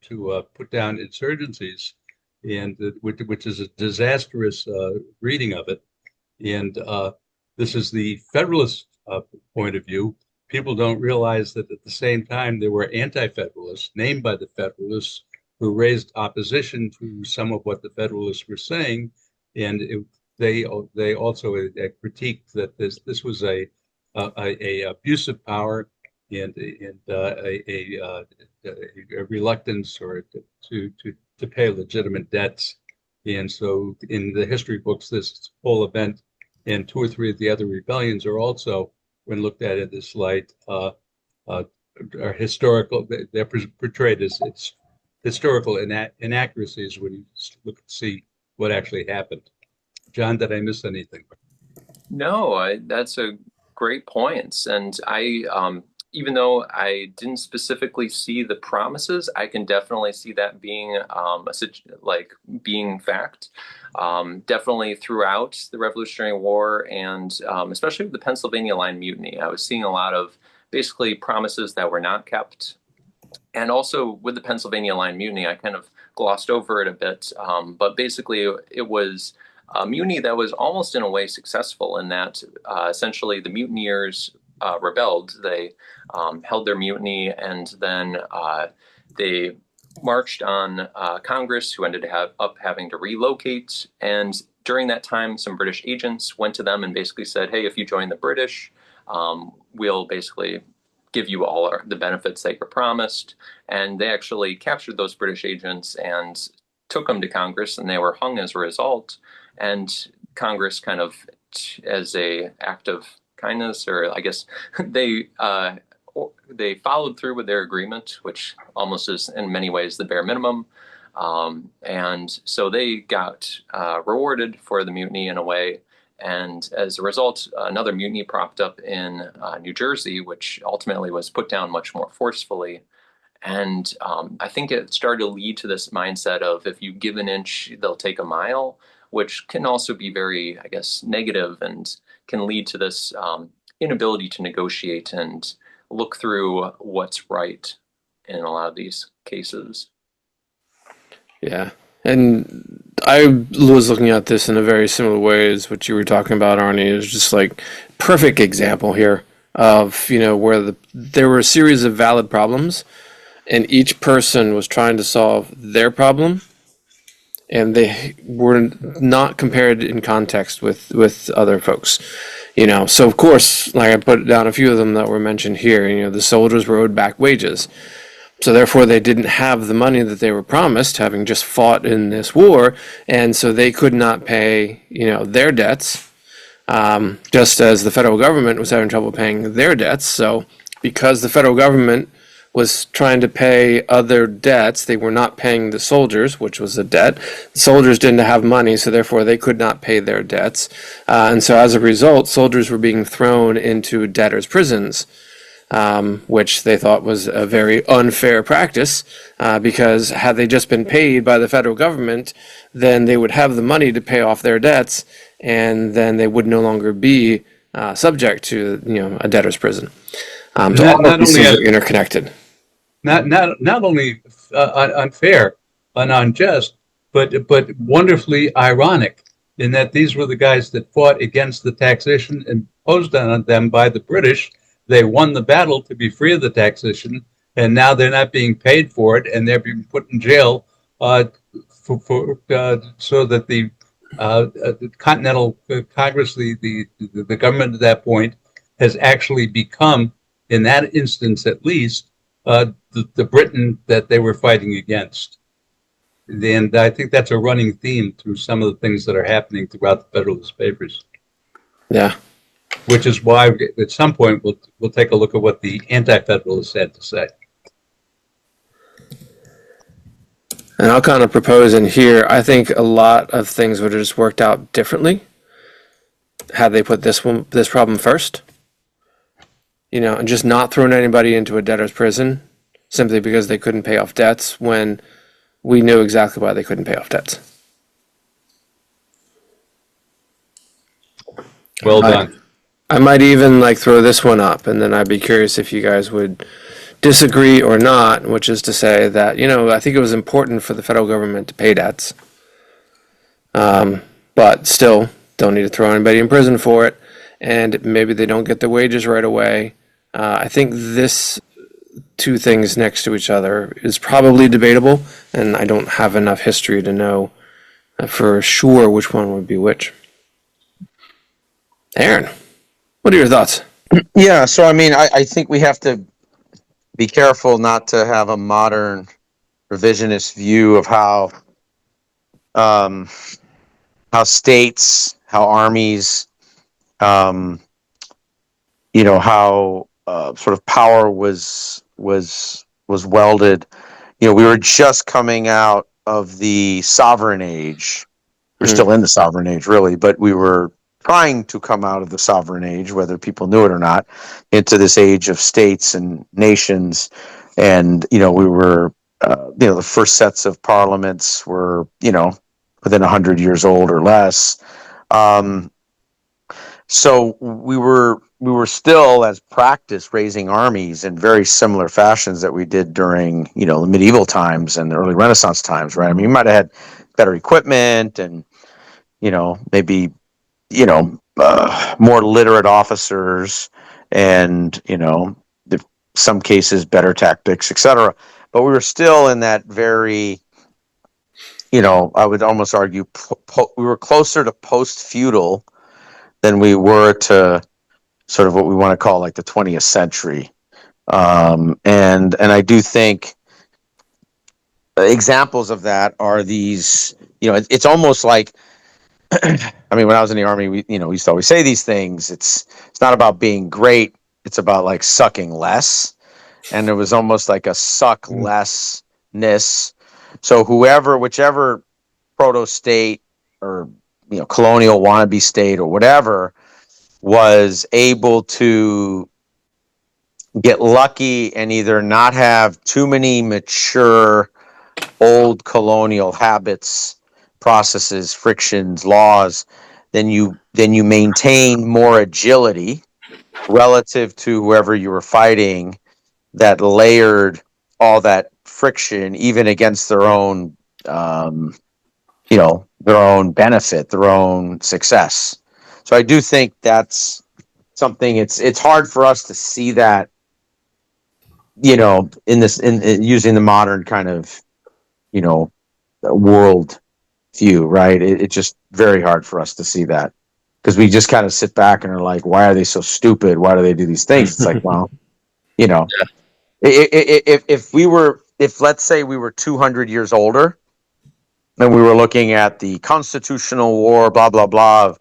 put down insurgencies, and which is a disastrous reading of it. And this is the Federalist point of view. People don't realize that at the same time there were anti-Federalists named by the Federalists who raised opposition to some of what the Federalists were saying, and they also critiqued that this was a abuse of power and a reluctance or to pay legitimate debts. And so in the history books, this whole event and two or three of the other rebellions are also, when looked at in this light, are historical. They're portrayed as it's historical inaccuracies when you look and see what actually happened. John, did I miss anything? No, that's a great point. And I, even though I didn't specifically see the promises, I can definitely see that being being fact. Definitely throughout the Revolutionary War, and especially with the Pennsylvania Line Mutiny, I was seeing a lot of basically promises that were not kept. And also with the Pennsylvania Line Mutiny, I kind of glossed over it a bit, but basically it was a mutiny that was almost in a way successful in that essentially the mutineers rebelled. They held their mutiny, and then they marched on Congress, who ended up having to relocate. And during that time, some British agents went to them and basically said, hey, if you join the British, we'll basically give you all the benefits that you're promised. And they actually captured those British agents and took them to Congress, and they were hung as a result. And Congress, kind of as a act of kindness, or I guess they followed through with their agreement, which almost is in many ways the bare minimum. And so they got rewarded for the mutiny in a way. And as a result, another mutiny propped up in New Jersey, which ultimately was put down much more forcefully. And I think it started to lead to this mindset of if you give an inch, they'll take a mile, which can also be very, I guess, negative and can lead to this inability to negotiate and look through what's right in a lot of these cases. Yeah. And I was looking at this in a very similar way as what you were talking about, Arnie. It was just like perfect example here of, where there were a series of valid problems, and each person was trying to solve their problem, and they were not compared in context with other folks. So of course, like I put down a few of them that were mentioned here, the soldiers were owed back wages. So therefore, they didn't have the money that they were promised, having just fought in this war, and so they could not pay, their debts, just as the federal government was having trouble paying their debts. So because the federal government was trying to pay other debts, they were not paying the soldiers, which was a debt. The soldiers didn't have money, so therefore they could not pay their debts. And so as a result, soldiers were being thrown into debtors' prisons, which they thought was a very unfair practice, because had they just been paid by the federal government, then they would have the money to pay off their debts, and then they would no longer be subject to a debtor's prison. So all of these things are interconnected. Not only unfair and unjust, but wonderfully ironic in that these were the guys that fought against the taxation imposed on them by the British. They won the battle to be free of the taxation, and now they're not being paid for it, and they're being put in jail so that the Continental Congress, the government at that point, has actually become, in that instance at least, the Britain that they were fighting against. And I think that's a running theme through some of the things that are happening throughout the Federalist Papers. Yeah. Which is why at some point we'll take a look at what the Anti-Federalists had to say. And I'll kind of propose in here, I think a lot of things would have just worked out differently had they put this problem first. And just not thrown anybody into a debtor's prison simply because they couldn't pay off debts when we knew exactly why they couldn't pay off debts. Well done. I might even throw this one up, and then I'd be curious if you guys would disagree or not, which is to say that, I think it was important for the federal government to pay debts, but still don't need to throw anybody in prison for it, and maybe they don't get their wages right away. I think this two things next to each other is probably debatable, and I don't have enough history to know for sure which one would be which. Aaron, what are your thoughts? Yeah, so I think we have to be careful not to have a modern revisionist view of how states, how armies, how sort of power was welded. We were just coming out of the sovereign age. We're still in the sovereign age, really, but we were trying to come out of the sovereign age, whether people knew it or not, into this age of states and nations. And, we were, the first sets of parliaments were, within 100 years old or less. So we were still, as practice, raising armies in very similar fashions that we did during, the medieval times and the early Renaissance times, right? You might have had better equipment and, maybe, more literate officers and, some cases better tactics, etc. But we were still in that very, I would almost argue we were closer to post-feudal than we were to sort of what we want to call the 20th century. And I do think examples of that are these, it's almost like, when I was in the Army, we used to always say these things. It's not about being great. It's about sucking less. And there was almost like a suck lessness. So whichever proto-state or, colonial wannabe state or whatever was able to get lucky and either not have too many mature old colonial habits, processes, frictions, laws, then you maintain more agility relative to whoever you were fighting that layered all that friction even against their own their own benefit, their own success. So I do think that's something it's hard for us to see that in using the modern kind of world view, right? It's just very hard for us to see that because we just kind of sit back and are like, why are they so stupid? Why do they do these things? It's like, well, If let's say we were 200 years older, and we were looking at the Constitutional War, blah blah blah, of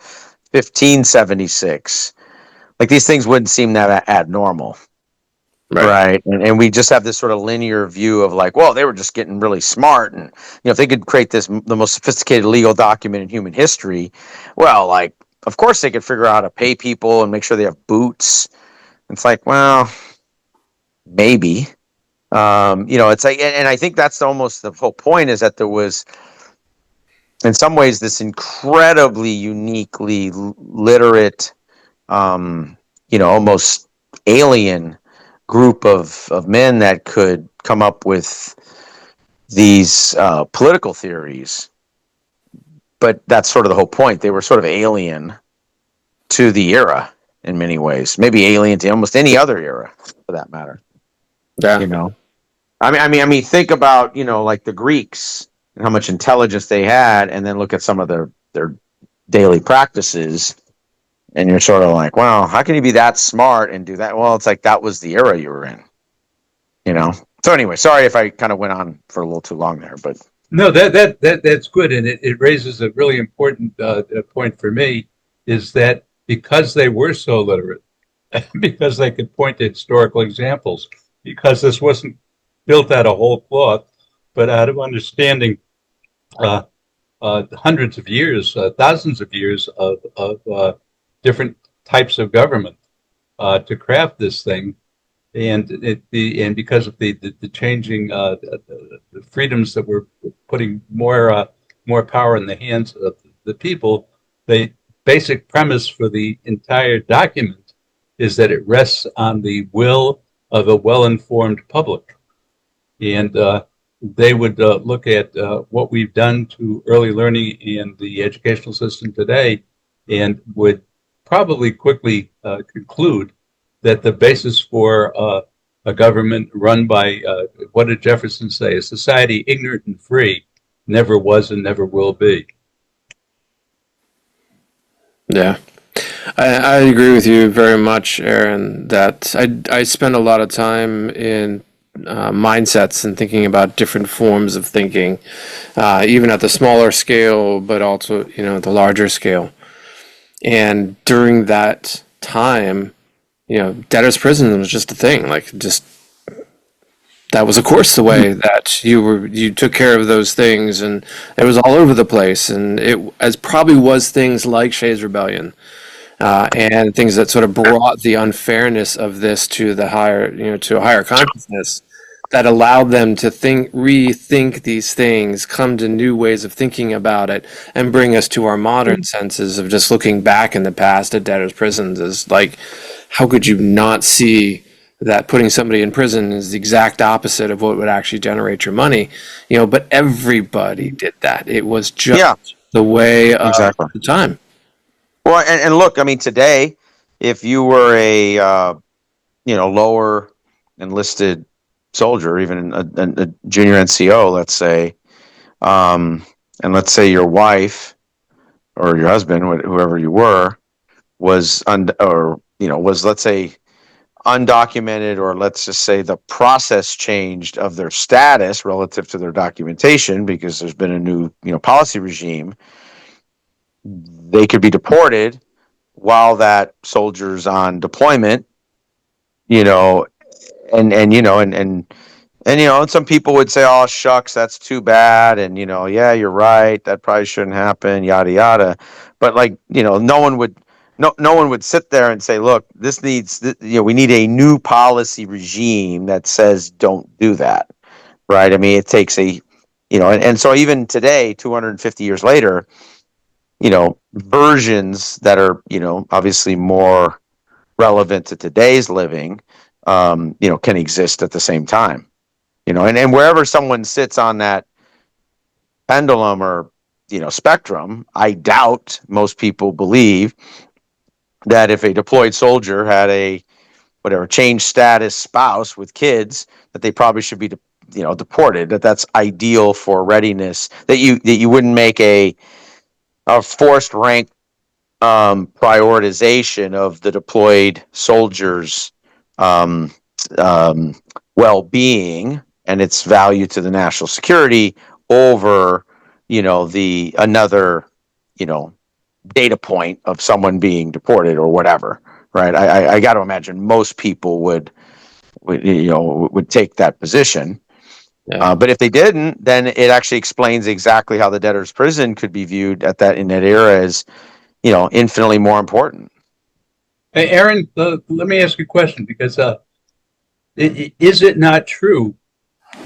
1576, like these things wouldn't seem that abnormal. Right. And we just have this sort of linear view of like, well, they were just getting really smart. And, if they could create the most sophisticated legal document in human history, well, like, of course they could figure out how to pay people and make sure they have boots. It's like, well, maybe, it's like, and I think that's almost the whole point, is that there was, in some ways, this incredibly uniquely literate, almost alien group of men that could come up with these political theories. But that's sort of the whole point. They were sort of alien to the era in many ways, maybe alien to almost any other era for that matter. Yeah. I mean, think about, like the Greeks and how much intelligence they had, and then look at some of their daily practices, and you're sort of like, wow, how can you be that smart and do that? Well, it's like that was the era you were in, So anyway, sorry if I kind of went on for a little too long there, but No, that's good, and it raises a really important point for me, is that because they were so literate, because they could point to historical examples, because this wasn't built out of whole cloth, but out of understanding hundreds of years, thousands of years of different types of government to craft this thing, and because of the changing the freedoms that were putting more power in the hands of the people, the basic premise for the entire document is that it rests on the will of a well-informed public, and they would look at what we've done to early learning in the educational system today, and would probably quickly conclude that the basis for a government run by, what did Jefferson say, a society ignorant and free never was and never will be. Yeah. I agree with you very much, Aaron, that I spend a lot of time in mindsets and thinking about different forms of thinking, even at the smaller scale, but also, the larger scale. And during that time, debtor's prison was just a thing. Like, just that was, of course, the way that you took care of those things, and it was all over the place. And it as probably was things like Shays Rebellion, and things that sort of brought the unfairness of this to the higher, to a higher consciousness, that allowed them to rethink these things, come to new ways of thinking about it, and bring us to our modern senses of just looking back in the past at debtors' prisons as like, how could you not see that putting somebody in prison is the exact opposite of what would actually generate your money? But everybody did that. It was just the way of exactly the time. Well, and look, I mean, today, if you were a lower enlisted soldier, even a junior NCO, let's say, and let's say your wife or your husband, whoever you were, was was, let's say, undocumented, or let's just say the process changed of their status relative to their documentation because there's been a new policy regime, they could be deported while that soldier's on deployment, and some people would say, oh shucks, that's too bad, and yeah, you're right, that probably shouldn't happen, yada yada. But like, no one would sit there and say, look, we need a new policy regime that says don't do that, right? I mean, it takes and so even today, 250 years later, versions that are, obviously more relevant to today's living, can exist at the same time, and wherever someone sits on that pendulum or, spectrum, I doubt most people believe that if a deployed soldier had a changed status spouse with kids, that they probably should be deported, that's ideal for readiness, that you wouldn't make a forced rank prioritization of the deployed soldiers well-being and its value to the national security over, the another, data point of someone being deported or whatever, right? I got to imagine most people would take that position. Yeah. But if they didn't, then it actually explains exactly how the debtor's prison could be viewed in that era as, infinitely more important. Hey, Aaron, let me ask you a question because is it not true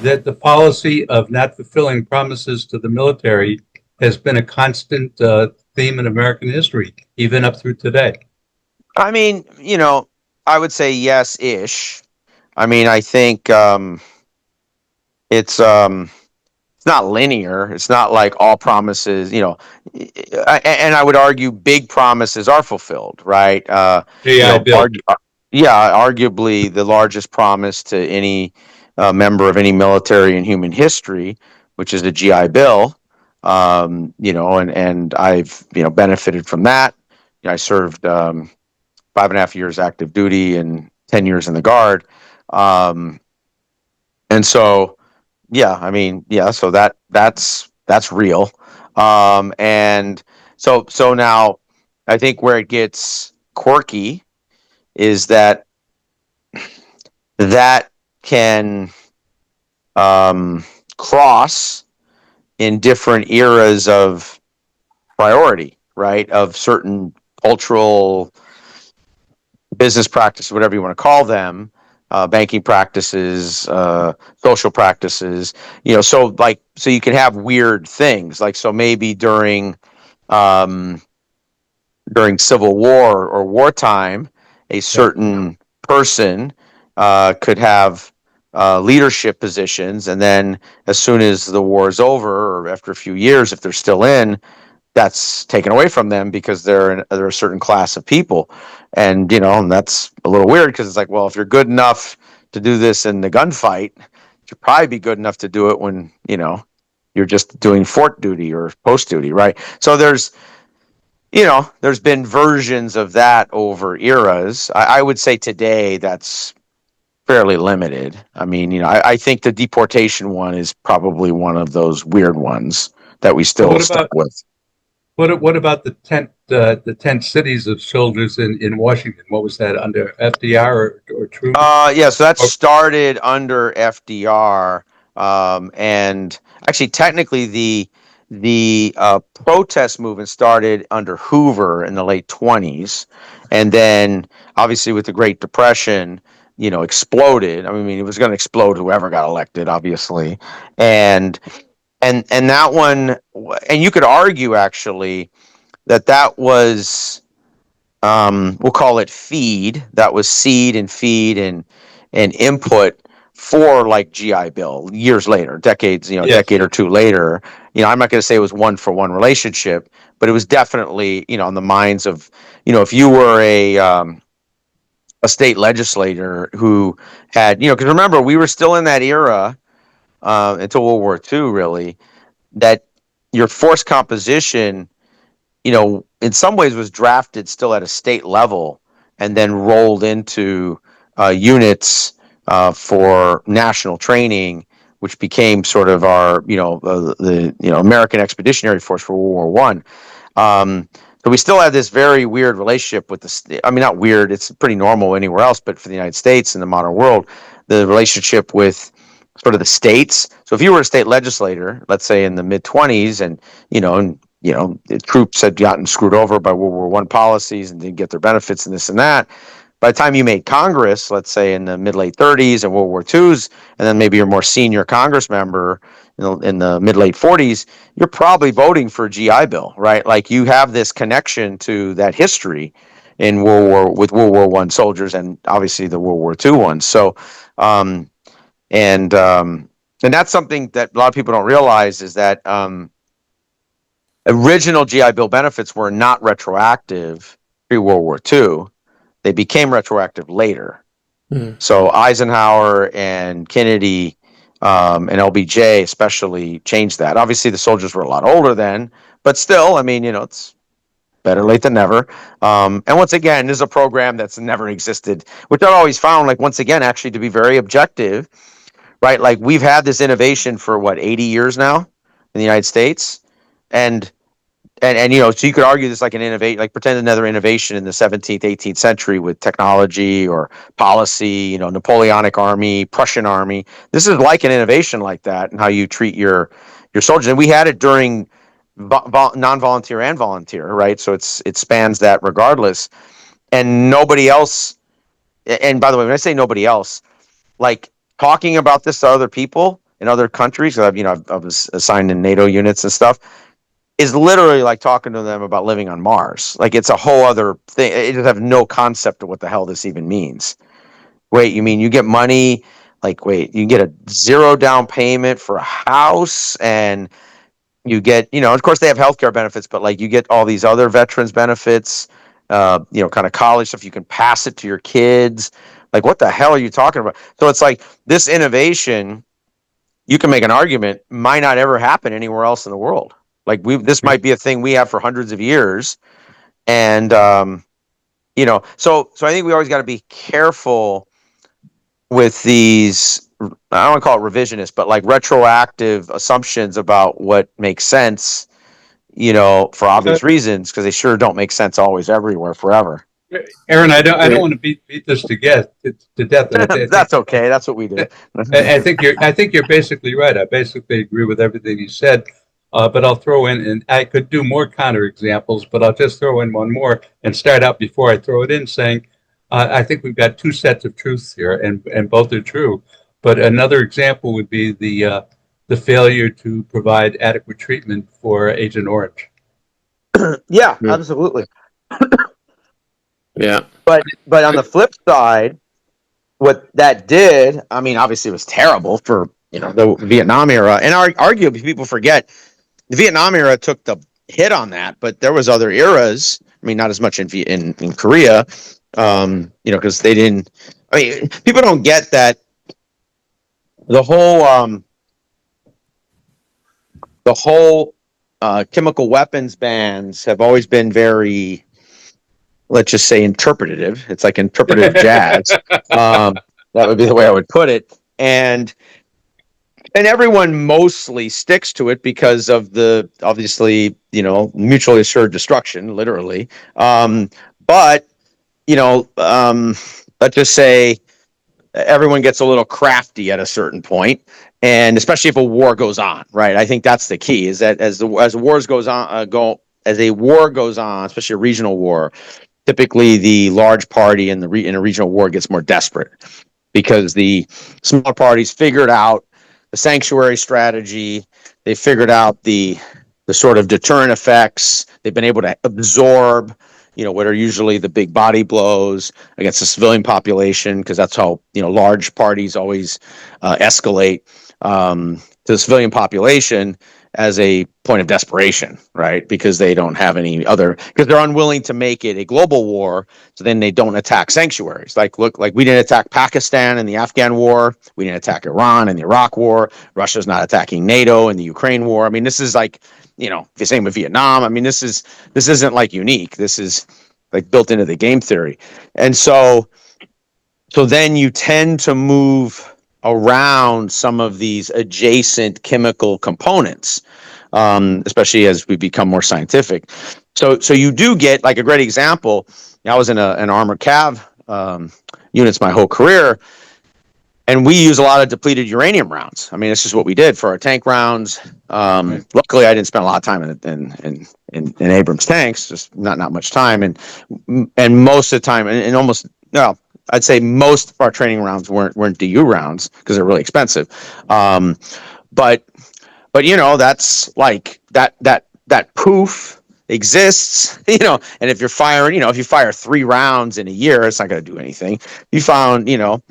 that the policy of not fulfilling promises to the military has been a constant theme in American history, even up through today? I mean, I would say yes-ish. I mean, I think it's not linear. It's not like all promises, and I would argue big promises are fulfilled, right? GI Bill. Yeah, arguably the largest promise to any member of any military in human history, which is the GI Bill. And I've benefited from that. I served 5.5 years active duty and 10 years in the Guard, and so yeah, I mean, yeah, so that's real. And so now I think where it gets quirky is that can cross in different eras of priority, right? Of certain cultural business practices, whatever you want to call them, banking practices, social practices, so you can have weird things like, so maybe um, during Civil War or wartime, a certain person could have leadership positions, and then as soon as the war is over, or after a few years, if they're still in, that's taken away from them because they're a certain class of people, and and that's a little weird because it's like, well, if you're good enough to do this in the gunfight, you'd probably be good enough to do it when you're just doing fort duty or post duty, right? So there's been versions of that over eras. I would say today that's fairly limited. I mean, I think the deportation one is probably one of those weird ones that we Well, still stuck with. what about the tent cities of soldiers in Washington? What was that under FDR or Truman? Yeah, so that Or, started under FDR, and actually, technically, the protest movement started under Hoover in the late 20s, and then obviously with the Great Depression, exploded. I mean, it was going to explode whoever got elected, obviously, and that one, and you could argue actually that was we'll call it feed. That was seed and feed and input for like GI Bill years later, decades, yes. decade or two later. I'm not going to say it was one for one relationship, but it was definitely, on the minds of, if you were a state legislator who had, because remember, we were still in that era until World War II, really, that your force composition, in some ways was drafted still at a state level and then rolled into units for national training, which became sort of our, the American Expeditionary Force for World War One. So we still have this very weird relationship with the. I mean, not weird; it's pretty normal anywhere else, but for the United States in the modern world, the relationship with sort of the states. So if you were a state legislator, let's say in the mid-20s, and the troops had gotten screwed over by World War One policies and didn't get their benefits and this and that. By the time you made Congress, let's say in the mid-late 30s and World War II's, and then maybe you're a more senior Congress member in the mid-late 40s, you're probably voting for a GI Bill, right? Like you have this connection to that history in with World War One soldiers and obviously the World War II ones. So, and that's something that a lot of people don't realize is that original GI Bill benefits were not retroactive pre-World War II. They became retroactive later. So Eisenhower and Kennedy and LBJ especially changed that. Obviously, the soldiers were a lot older then, but still, I mean, it's better late than never. And once again, this is a program that's never existed, which I've always found, like, once again, actually to be very objective, right? Like, we've had this innovation for what, 80 years now in the United States. And you know, so you could argue this like an innovate, like pretend another innovation in the 17th, 18th century with technology or policy, you know, Napoleonic army, Prussian army. This is like an innovation like that, and how you treat your soldiers. And we had it during non-volunteer and volunteer, right? So it spans that regardless. And nobody else. And by the way, when I say nobody else, like talking about this to other people in other countries, I was assigned in NATO units and stuff, is literally like talking to them about living on Mars. Like, it's a whole other thing. It just have no concept of what the hell this even means. Wait, you mean you get money? Like, wait, you get a zero down payment for a house, and you get, you know, of course they have healthcare benefits, but like you get all these other veterans benefits, you know, kind of college stuff. You can pass it to your kids. Like, what the hell are you talking about? So it's like this innovation, you can make an argument, might not ever happen anywhere else in the world. Like, this might be a thing we have for hundreds of years. And, you know, so I think we always got to be careful with these, I don't want to call it revisionist, but like retroactive assumptions about what makes sense, you know, for obvious reasons, because they sure don't make sense always everywhere forever. Aaron, I don't want to beat this to death. That's okay. That's what we do. I think you're basically right. I basically agree with everything you said. But I'll throw in, and I could do more counter examples, but I'll just throw in one more and start out before I throw it in, saying I think we've got two sets of truths here, and both are true. But another example would be the failure to provide adequate treatment for Agent Orange. Yeah, absolutely. Yeah. But on the flip side, what that did, I mean, obviously it was terrible for, you know, the Vietnam era, and arguably people forget the Vietnam era took the hit on that, but there was other eras. I mean, not as much in Korea, you know, because they didn't. I mean, people don't get that the whole chemical weapons bans have always been very, let's just say, interpretative. It's like interpretive jazz. That would be the way I would put it, and everyone mostly sticks to it because of the, obviously, you know, mutually assured destruction, literally. But, you know, let's just say everyone gets a little crafty at a certain point, and especially if a war goes on, right? I think that's the key, is that as wars goes on, as a war goes on, especially a regional war, typically the large party in a regional war gets more desperate because the smaller parties figured out the sanctuary strategy. They figured out the sort of deterrent effects. They've been able to absorb, you know, what are usually the big body blows against the civilian population, because that's how, you know, large parties always escalate to the civilian population as a point of desperation, right? Because they don't have any other, because they're unwilling to make it a global war. So then they don't attack sanctuaries. Like, look, like we didn't attack Pakistan in the Afghan war. We didn't attack Iran in the Iraq war. Russia's not attacking NATO in the Ukraine war. I mean, this is like, you know, the same with Vietnam. I mean, this isn't like unique. This is like built into the game theory. And so then you tend to move around some of these adjacent chemical components, especially as we become more scientific. So you do get, like, a great example. I was in an armored cav units my whole career, and we use a lot of depleted uranium rounds. I mean, it's just what we did for our tank rounds. Luckily, I didn't spend a lot of time in Abrams tanks, just not much time, and most of the time, and almost no. I'd say most of our training rounds weren't DU rounds because they're really expensive. But you know, that's like that poof exists, you know, and if you're firing, you know, if you fire 3 rounds in a year, it's not going to do anything. You found, you know,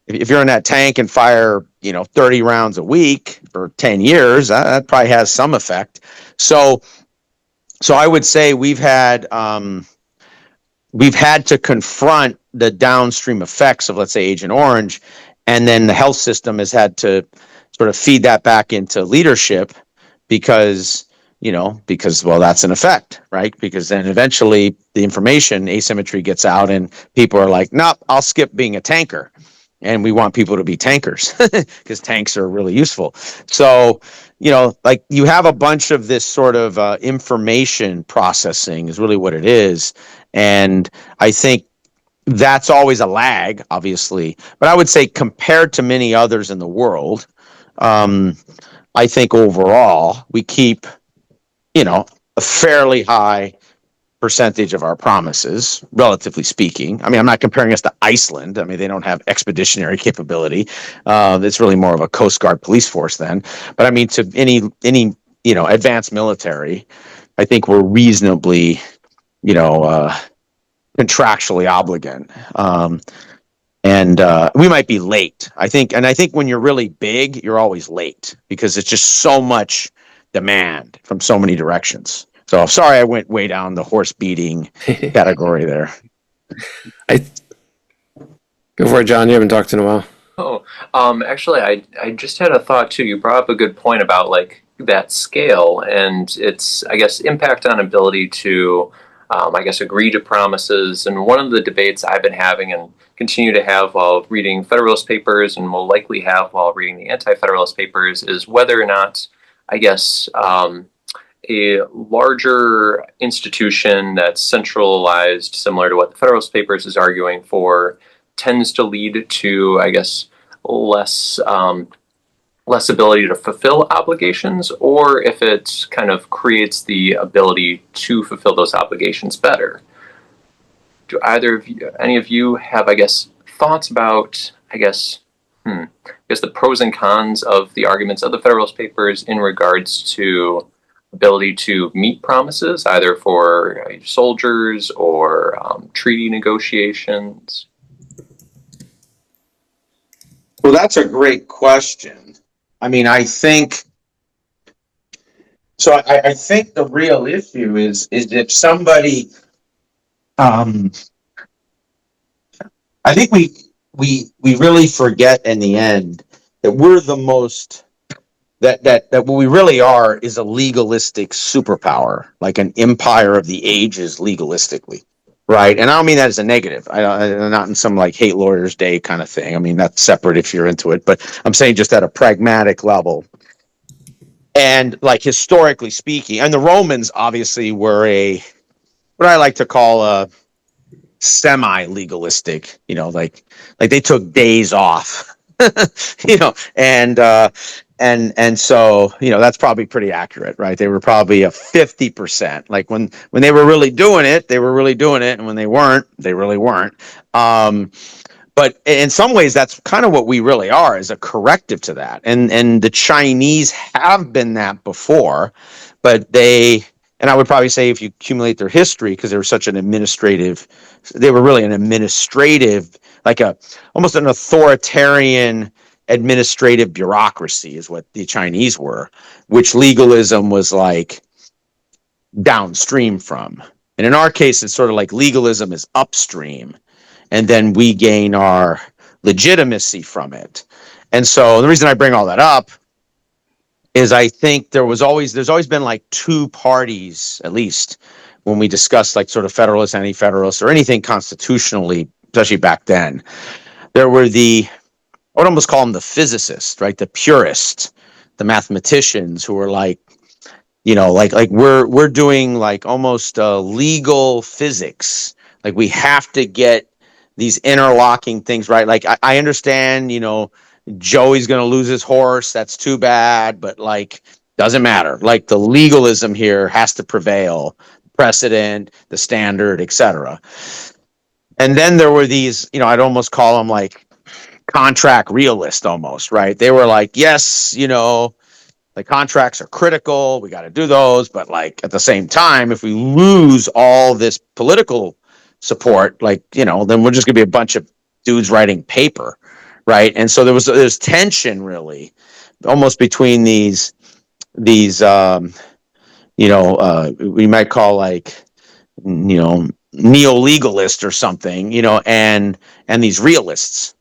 if you're in that tank and fire, you know, 30 rounds a week for 10 years, that probably has some effect. So I would say we've had to confront the downstream effects of, let's say, Agent Orange, and then the health system has had to sort of feed that back into leadership, because because, well, that's an effect, right? Because then eventually the information asymmetry gets out and people are like, nope, I'll skip being a tanker. And we want people to be tankers because tanks are really useful. So, like you have a bunch of this sort of information processing is really what it is. And I think that's always a lag, obviously. But I would say compared to many others in the world, I think overall we keep, a fairly high percentage of our promises, relatively speaking. I mean, I'm not comparing us to Iceland. I mean, they don't have expeditionary capability. It's really more of a Coast Guard police force then. But I mean, to any advanced military, I think we're reasonably, contractually obligate. And we might be late. I think when you're really big, you're always late because it's just so much demand from so many directions. So sorry, I went way down the horse beating category there. Go for it, John. You haven't talked in a while. Actually, I just had a thought too. You brought up a good point about like that scale and its, I guess, impact on ability to, agree to promises. And one of the debates I've been having and continue to have while reading Federalist Papers and will likely have while reading the Anti-Federalist Papers is whether or not, a larger institution that's centralized, similar to what the Federalist Papers is arguing for, tends to lead to, less ability to fulfill obligations, or if it kind of creates the ability to fulfill those obligations better. Do any of you have, thoughts about, the pros and cons of the arguments of the Federalist Papers in regards to ability to meet promises, either for soldiers or treaty negotiations? Well, that's a great question. I mean, I think the real issue is if somebody, I think we really forget in the end that we're the most, that what we really are is a legalistic superpower, like an empire of the ages legalistically. Right. And I don't mean that as a negative. I'm not in some like hate lawyers day kind of thing. I mean, that's separate if you're into it, but I'm saying just at a pragmatic level. And like historically speaking, and the Romans obviously were what I like to call a semi-legalistic, like they took days off, and so, that's probably pretty accurate, right? They were probably a 50%. Like when they were really doing it, they were really doing it. And when they weren't, they really weren't. But in some ways, that's kind of what we really are, as a corrective to that. And the Chinese have been that before, but and I would probably say if you accumulate their history, because they were really an administrative, like almost an authoritarian administrative bureaucracy is what the Chinese were, which legalism was like downstream from. And in our case, it's sort of like legalism is upstream, and then we gain our legitimacy from it. And so the reason I bring all that up is I think there's always been like two parties, at least when we discuss like sort of Federalists, anti-Federalists, or anything constitutionally, especially back then. There were I would almost call them the physicists, right? The purists, the mathematicians who are like, like we're doing like almost legal physics. Like we have to get these interlocking things right. Like I understand, Joey's going to lose his horse. That's too bad, but like doesn't matter. Like the legalism here has to prevail, precedent, the standard, etc. And then there were these, I'd almost call them like contract realist almost, right? They were like, yes, the contracts are critical. We got to do those. But like at the same time, if we lose all this political support, then we're just going to be a bunch of dudes writing paper. Right. And so there's tension really almost between these, we might call like, neo-legalist or something, and these realists.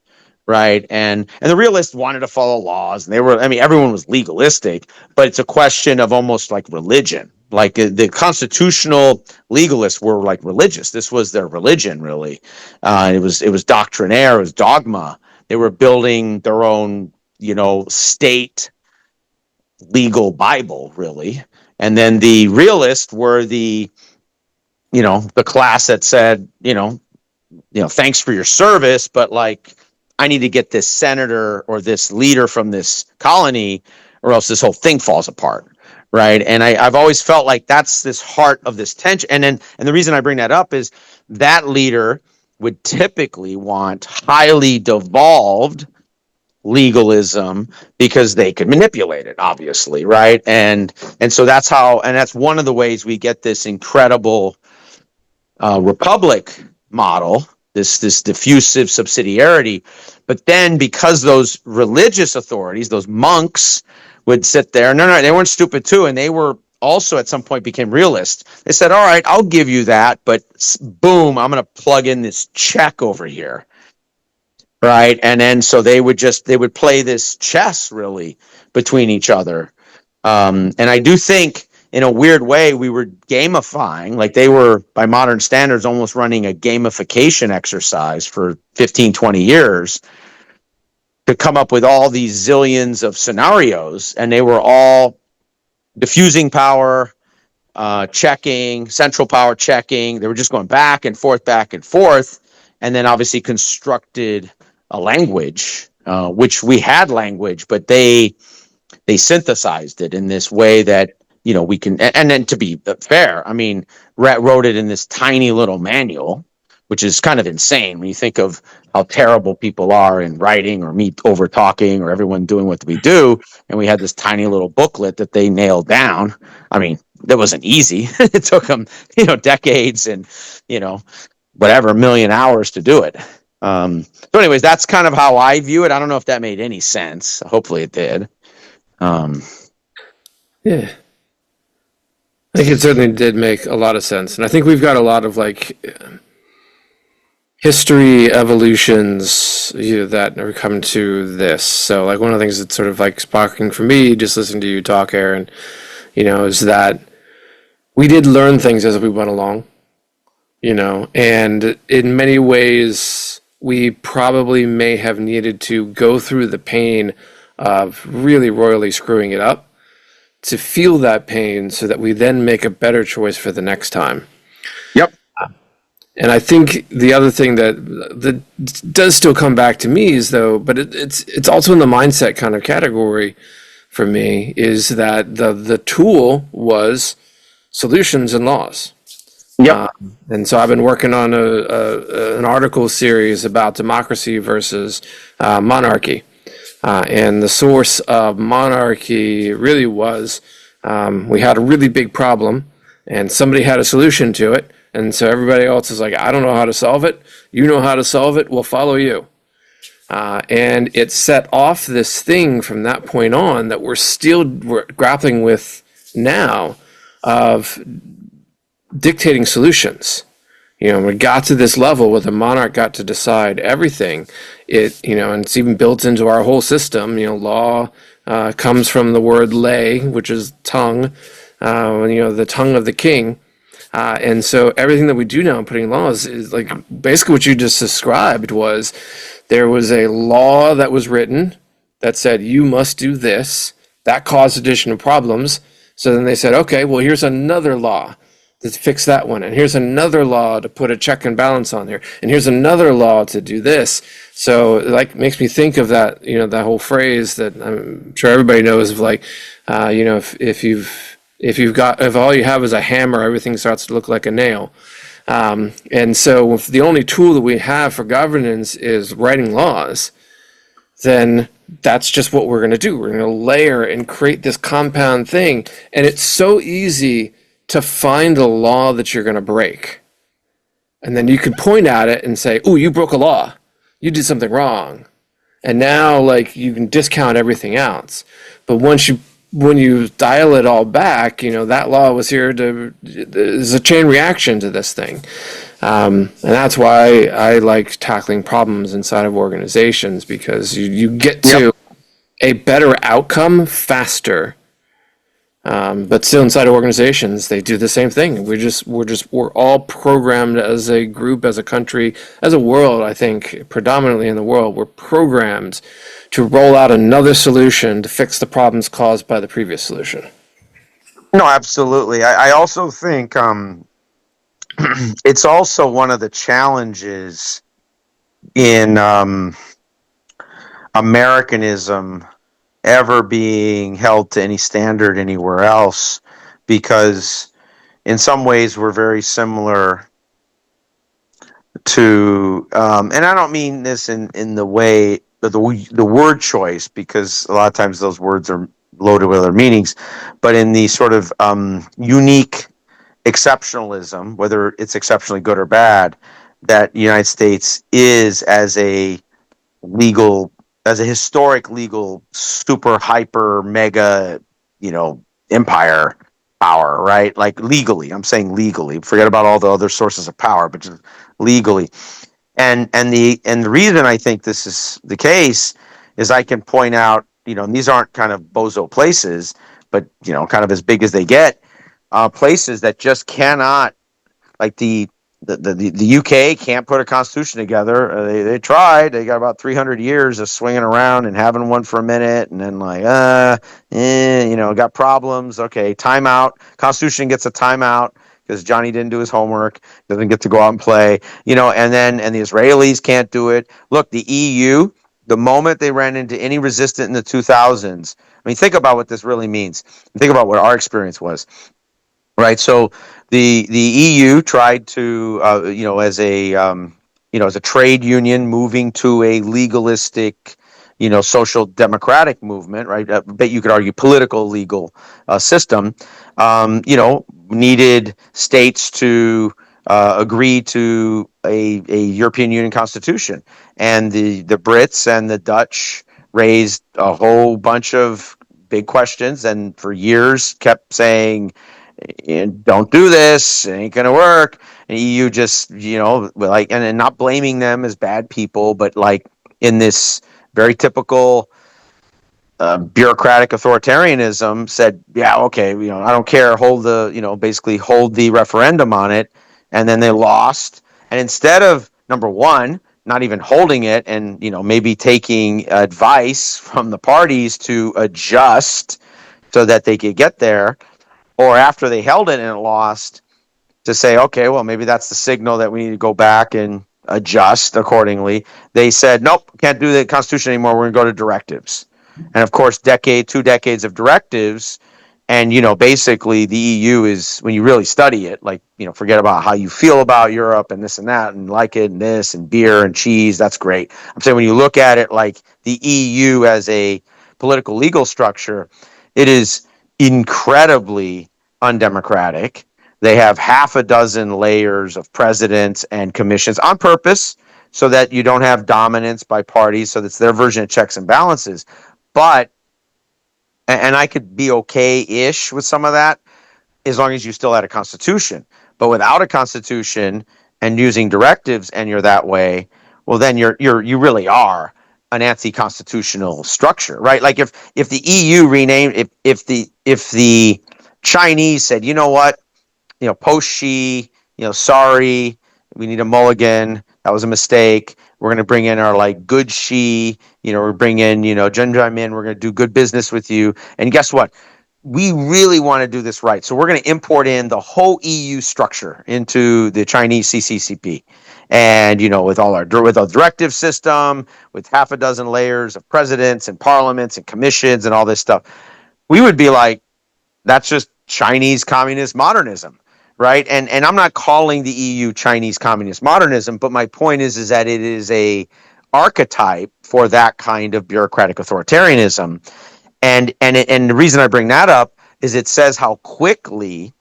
right? And the realists wanted to follow laws, and they were, I mean, everyone was legalistic, but it's a question of almost like religion. Like the constitutional legalists were like religious. This was their religion, really. It was doctrinaire, it was dogma. They were building their own, state legal Bible, really. And then the realists were the class that said, thanks for your service, but like, I need to get this senator or this leader from this colony, or else this whole thing falls apart. Right. And I've always felt like that's this heart of this tension. And the reason I bring that up is that leader would typically want highly devolved legalism because they could manipulate it, obviously, right? And so that's one of the ways we get this incredible republic model, this diffusive subsidiarity. But then because those religious authorities, those monks, would sit there, no, they weren't stupid too, and they were also at some point became realists. They said, all right, I'll give you that, but boom, I'm going to plug in this check over here. Right. And then so they would play this chess really between each other. And I do think in a weird way, we were gamifying, like they were by modern standards, almost running a gamification exercise for 15, 20 years to come up with all these zillions of scenarios. And they were all diffusing power, checking, central power checking. They were just going back and forth. And then obviously constructed a language, which we had language, but they synthesized it in this way that, we can, and then to be fair, I mean, Rhett wrote it in this tiny little manual, which is kind of insane when you think of how terrible people are in writing or me over talking or everyone doing what we do. And we had this tiny little booklet that they nailed down. I mean, that wasn't easy. It took them, decades and, whatever, a million hours to do it. So anyways, that's kind of how I view it. I don't know if that made any sense. Hopefully it did. Yeah. I think it certainly did make a lot of sense. And I think we've got a lot of like history evolutions that are coming to this. So like one of the things that's sort of like sparking for me, just listening to you talk, Aaron, is that we did learn things as we went along, and in many ways, we probably may have needed to go through the pain of really royally screwing it up to feel that pain so that we then make a better choice for the next time. Yep. And I think the other thing that does still come back to me is though, but it's also in the mindset kind of category for me, is that the tool was solutions and laws. Yeah. And so I've been working on an article series about democracy versus monarchy. And the source of monarchy really was we had a really big problem and somebody had a solution to it. And so everybody else is like, I don't know how to solve it. You know how to solve it. We'll follow you. And it set off this thing from that point on that we're grappling with now of dictating solutions. We got to this level where the monarch got to decide everything. And it's even built into our whole system. Law comes from the word lay, which is tongue, the tongue of the king. And so everything that we do now in putting laws is like basically what you just described was there was a law that was written that said you must do this. That caused additional problems. So then they said, okay, well, here's another law to fix that one. And here's another law to put a check and balance on there. And here's another law to do this. So like makes me think of that, that whole phrase that I'm sure everybody knows of like, if all you have is a hammer, everything starts to look like a nail. And so if the only tool that we have for governance is writing laws, then that's just what we're going to do. We're going to layer and create this compound thing. And it's so easy to find a law that you're going to break. And then you can point at it and say, oh, you broke a law. You did something wrong. And now like you can discount everything else. But once you when you dial it all back, that law was here there's a chain reaction to this thing. And that's why I like tackling problems inside of organizations, because you get to a better outcome faster. But still, inside of organizations, they do the same thing. We're all programmed as a group, as a country, as a world. I think predominantly in the world, we're programmed to roll out another solution to fix the problems caused by the previous solution. No, absolutely. I also think it's also one of the challenges in Americanism ever being held to any standard anywhere else, because in some ways we're very similar to, and I don't mean this in the way of the word choice, because a lot of times those words are loaded with other meanings, but in the sort of unique exceptionalism, whether it's exceptionally good or bad, that the United States is as a historic legal super hyper mega empire power, right? Like legally, I'm saying legally, forget about all the other sources of power, but just legally. And the reason I think this is the case is I can point out, and these aren't kind of bozo places, but kind of as big as they get, places that just cannot, like the UK can't put a constitution together. They tried. They got about 300 years of swinging around and having one for a minute, and then got problems. Okay, timeout. Constitution gets a timeout because Johnny didn't do his homework, doesn't get to go out and play. And the Israelis can't do it. Look, the EU, the moment they ran into any resistance in the 2000s. I mean, think about what this really means. Think about what our experience was. Right, so the EU tried to, as a trade union moving to a legalistic, social democratic movement, right? But you could argue political legal system, needed states to agree to a European Union constitution, and the Brits and the Dutch raised a whole bunch of big questions, and for years kept saying, don't do this, it ain't gonna work. And EU just, and not blaming them as bad people, but like in this very typical bureaucratic authoritarianism, said, yeah, okay, I don't care, basically hold the referendum on it. And then they lost. And instead of, number one, not even holding it and, maybe taking advice from the parties to adjust so that they could get there, or after they held it and it lost, to say, okay, well, maybe that's the signal that we need to go back and adjust accordingly. They said, nope, can't do the Constitution anymore. We're going to go to directives. And of course, 2 decades of directives. And, basically the EU is, when you really study it, like, forget about how you feel about Europe and this and that and like it and this and beer and cheese. That's great. I'm saying when you look at it like the EU as a political legal structure, it is incredibly undemocratic. They have half a dozen layers of presidents and commissions on purpose so that you don't have dominance by parties. So that's their version of checks and balances. But, and I could be okay-ish with some of that as long as you still had a constitution. But without a constitution and using directives, and you're that way, well, then you really are an anti-constitutional structure, right? Like if the EU renamed, if the Chinese said, you know what, post Xi, sorry, we need a mulligan. That was a mistake. We're going to bring in our good Xi, we're bringing in, Zheng in. We're going to do good business with you. And guess what? We really want to do this right. So we're going to import in the whole EU structure into the Chinese CCCP. And, with all with a directive system, with half a dozen layers of presidents and parliaments and commissions and all this stuff, we would be like, that's just Chinese communist modernism, right? And I'm not calling the EU Chinese communist modernism, but my point is that it is a archetype for that kind of bureaucratic authoritarianism. And the reason I bring that up is it says how quickly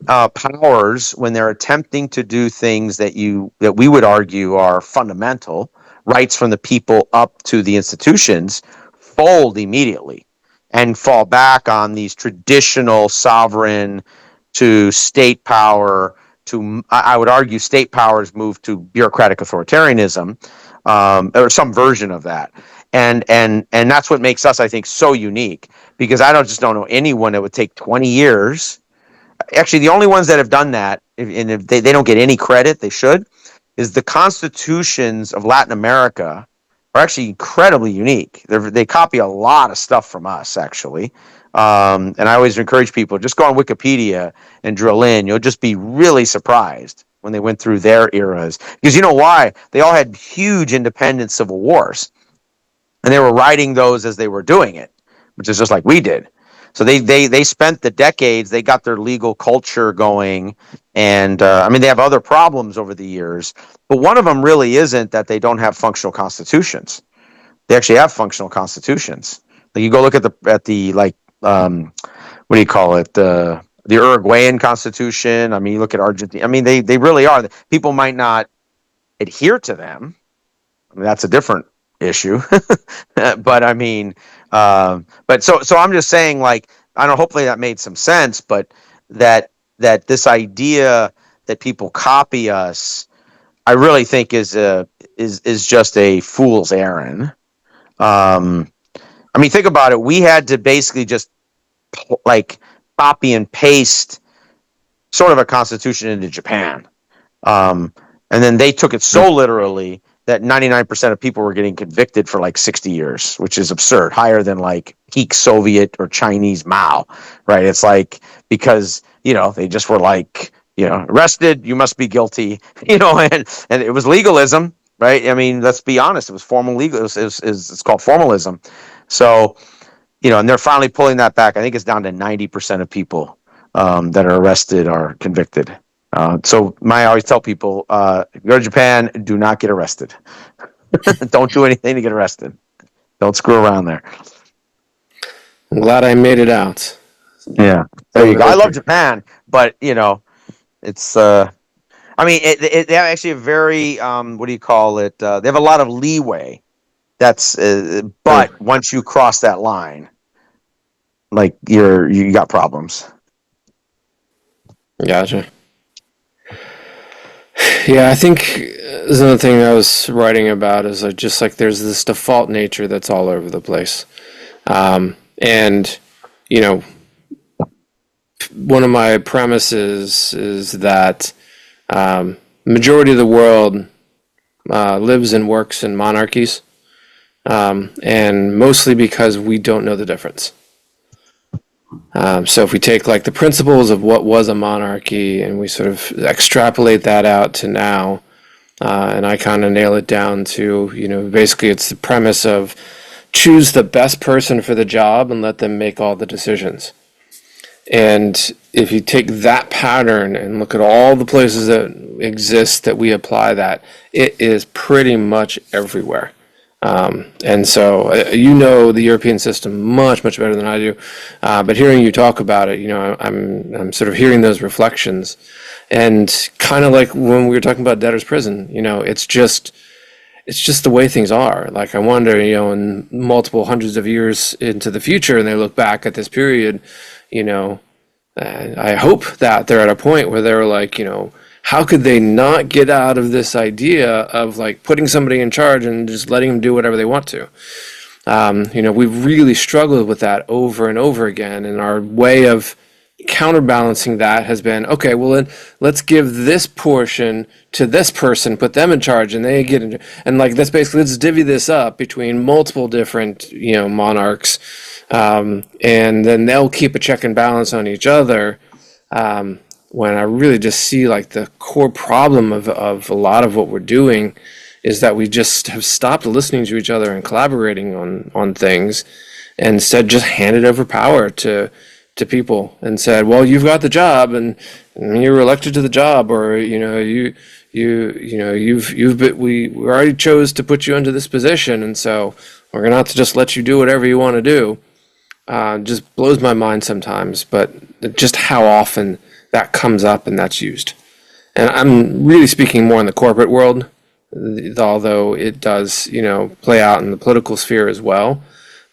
powers, when they're attempting to do things that we would argue are fundamental rights from the people up to the institutions, fold immediately. and fall back on these traditional sovereign to state power to, I would argue, state power has moved to bureaucratic authoritarianism, or some version of that. And that's what makes us, I think, so unique, because I don't know anyone that would take 20 years. Actually, the only ones that have done that, and if they don't get any credit, they should, is the constitutions of Latin America are actually incredibly unique. They copy a lot of stuff from us, actually. And I always encourage people, just go on Wikipedia and drill in. You'll just be really surprised when they went through their eras. Because you know why? They all had huge independent civil wars. And they were writing those as they were doing it, which is just like we did. So they spent the decades, they got their legal culture going. And I mean, they have other problems over the years. But one of them really isn't that they don't have functional constitutions. They actually have functional constitutions. Like, you go look at the like, what do you call it? The Uruguayan Constitution. I mean, you look at Argentina. I mean, they really are. People might not adhere to them. I mean, that's a different issue. But I mean, but so I'm just saying, like, I don't know, hopefully that made some sense, but that this idea that people copy us, I really think is just a fool's errand. I mean, think about it. We had to basically just like copy and paste sort of a constitution into Japan. And then they took it so literally that 99% of people were getting convicted for like 60 years, which is absurd, higher than like peak Soviet or Chinese Mao, right? It's like, because, they just were like, arrested, you must be guilty, and it was legalism, right? I mean, let's be honest, it was formal legal, it's called formalism. So, and they're finally pulling that back. I think it's down to 90% of people that are arrested are convicted. So I always tell people, if you go to Japan, do not get arrested. Don't do anything to get arrested. Don't screw around there. I'm glad I made it out. Yeah, there you go. I love Japan, but it's. I mean, they have actually a very what do you call it? They have a lot of leeway. That's but once you cross that line, like you got problems. Gotcha. Yeah, I think there's another thing I was writing about is just like there's this default nature that's all over the place. And, one of my premises is that majority of the world lives and works in monarchies, and mostly because we don't know the difference. So if we take like the principles of what was a monarchy and we sort of extrapolate that out to now, and I kind of nail it down to, basically it's the premise of choose the best person for the job and let them make all the decisions. And if you take that pattern and look at all the places that exist that we apply that, it is pretty much everywhere. And so, the European system much, much better than I do. But hearing you talk about it, I'm sort of hearing those reflections, and kind of like when we were talking about debtor's prison, it's just the way things are. Like, I wonder, in multiple hundreds of years into the future, and they look back at this period, I hope that they're at a point where they're like, how could they not get out of this idea of like putting somebody in charge and just letting them do whatever they want to? We've really struggled with that over and over again, and our way of counterbalancing that has been, okay, well then let's give this portion to this person, put them in charge, and they get in, and like that's basically, let's divvy this up between multiple different monarchs, and then they'll keep a check and balance on each other. When I really just see like the core problem of a lot of what we're doing is that we just have stopped listening to each other and collaborating on things, and instead just handed over power to people and said, well, you've got the job and you were elected to the job, or we already chose to put you into this position, and so we're gonna have to just let you do whatever you want to do. Just blows my mind sometimes, but just how often that comes up and that's used. And I'm really speaking more in the corporate world, although it does, play out in the political sphere as well.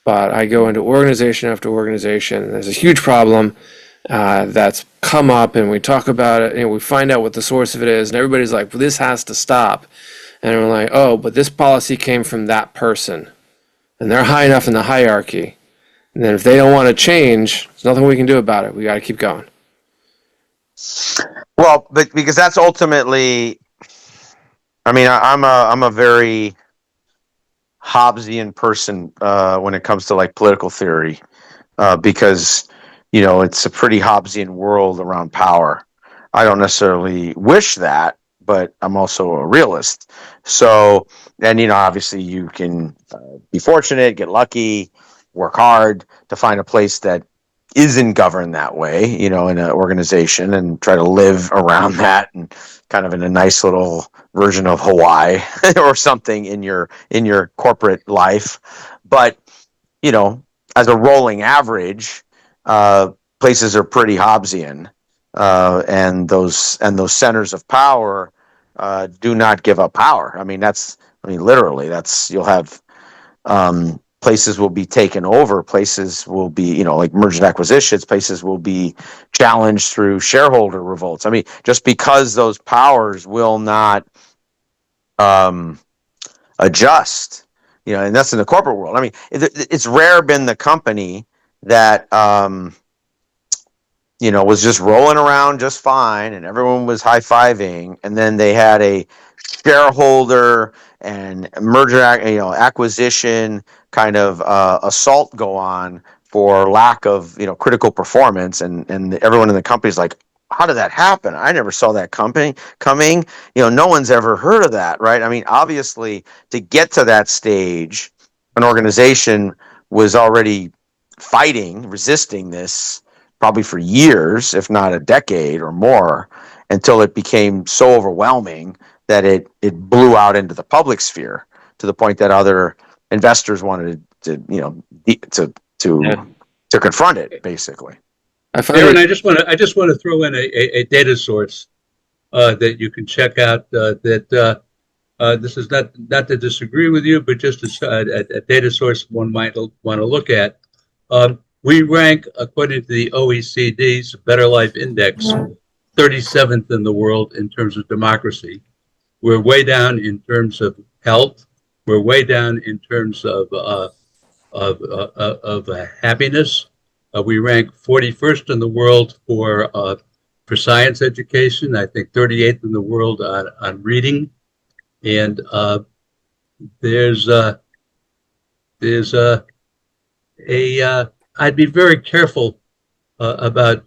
but I go into organization after organization, and there's a huge problem that's come up, and we talk about it, and we find out what the source of it is, and everybody's like, well, this has to stop. And we're like, oh, but this policy came from that person, and they're high enough in the hierarchy. And then if they don't want to change, there's nothing we can do about it. We got to keep going. Well, but because that's ultimately, I mean, I'm a very Hobbesian person when it comes to like political theory, because it's a pretty Hobbesian world around power. I don't necessarily wish that, but I'm also a realist. So, and obviously you can be fortunate, get lucky, work hard to find a place that isn't governed that way, in an organization, and try to live around that, and kind of in a nice little version of Hawaii or something in your corporate life. But, as a rolling average, places are pretty Hobbesian, and those centers of power do not give up power. I mean, literally, you'll have places will be taken over. Places will be, like merger and acquisitions. Places will be challenged through shareholder revolts. I mean, just because those powers will not adjust, and that's in the corporate world. I mean, it's rare been the company that was just rolling around just fine, and everyone was high-fiving, and then they had a shareholder and merger, acquisition kind of assault go on for lack of, critical performance, and everyone in the company is like, how did that happen? I never saw that company coming. No one's ever heard of that, right? I mean, obviously, to get to that stage, an organization was already resisting this, probably for years, if not a decade or more, until it became so overwhelming that it blew out into the public sphere, to the point that other investors wanted to confront it, basically. Aaron, I just want to throw in a data source that you can check out. That this is not to disagree with you, but just a data source one might want to look at. We rank, according to the OECD's Better Life Index, 37th in the world in terms of democracy. We're way down in terms of health. We're way down in terms of happiness. We rank 41st in the world for science education. I think 38th in the world on reading. And I'd be very careful about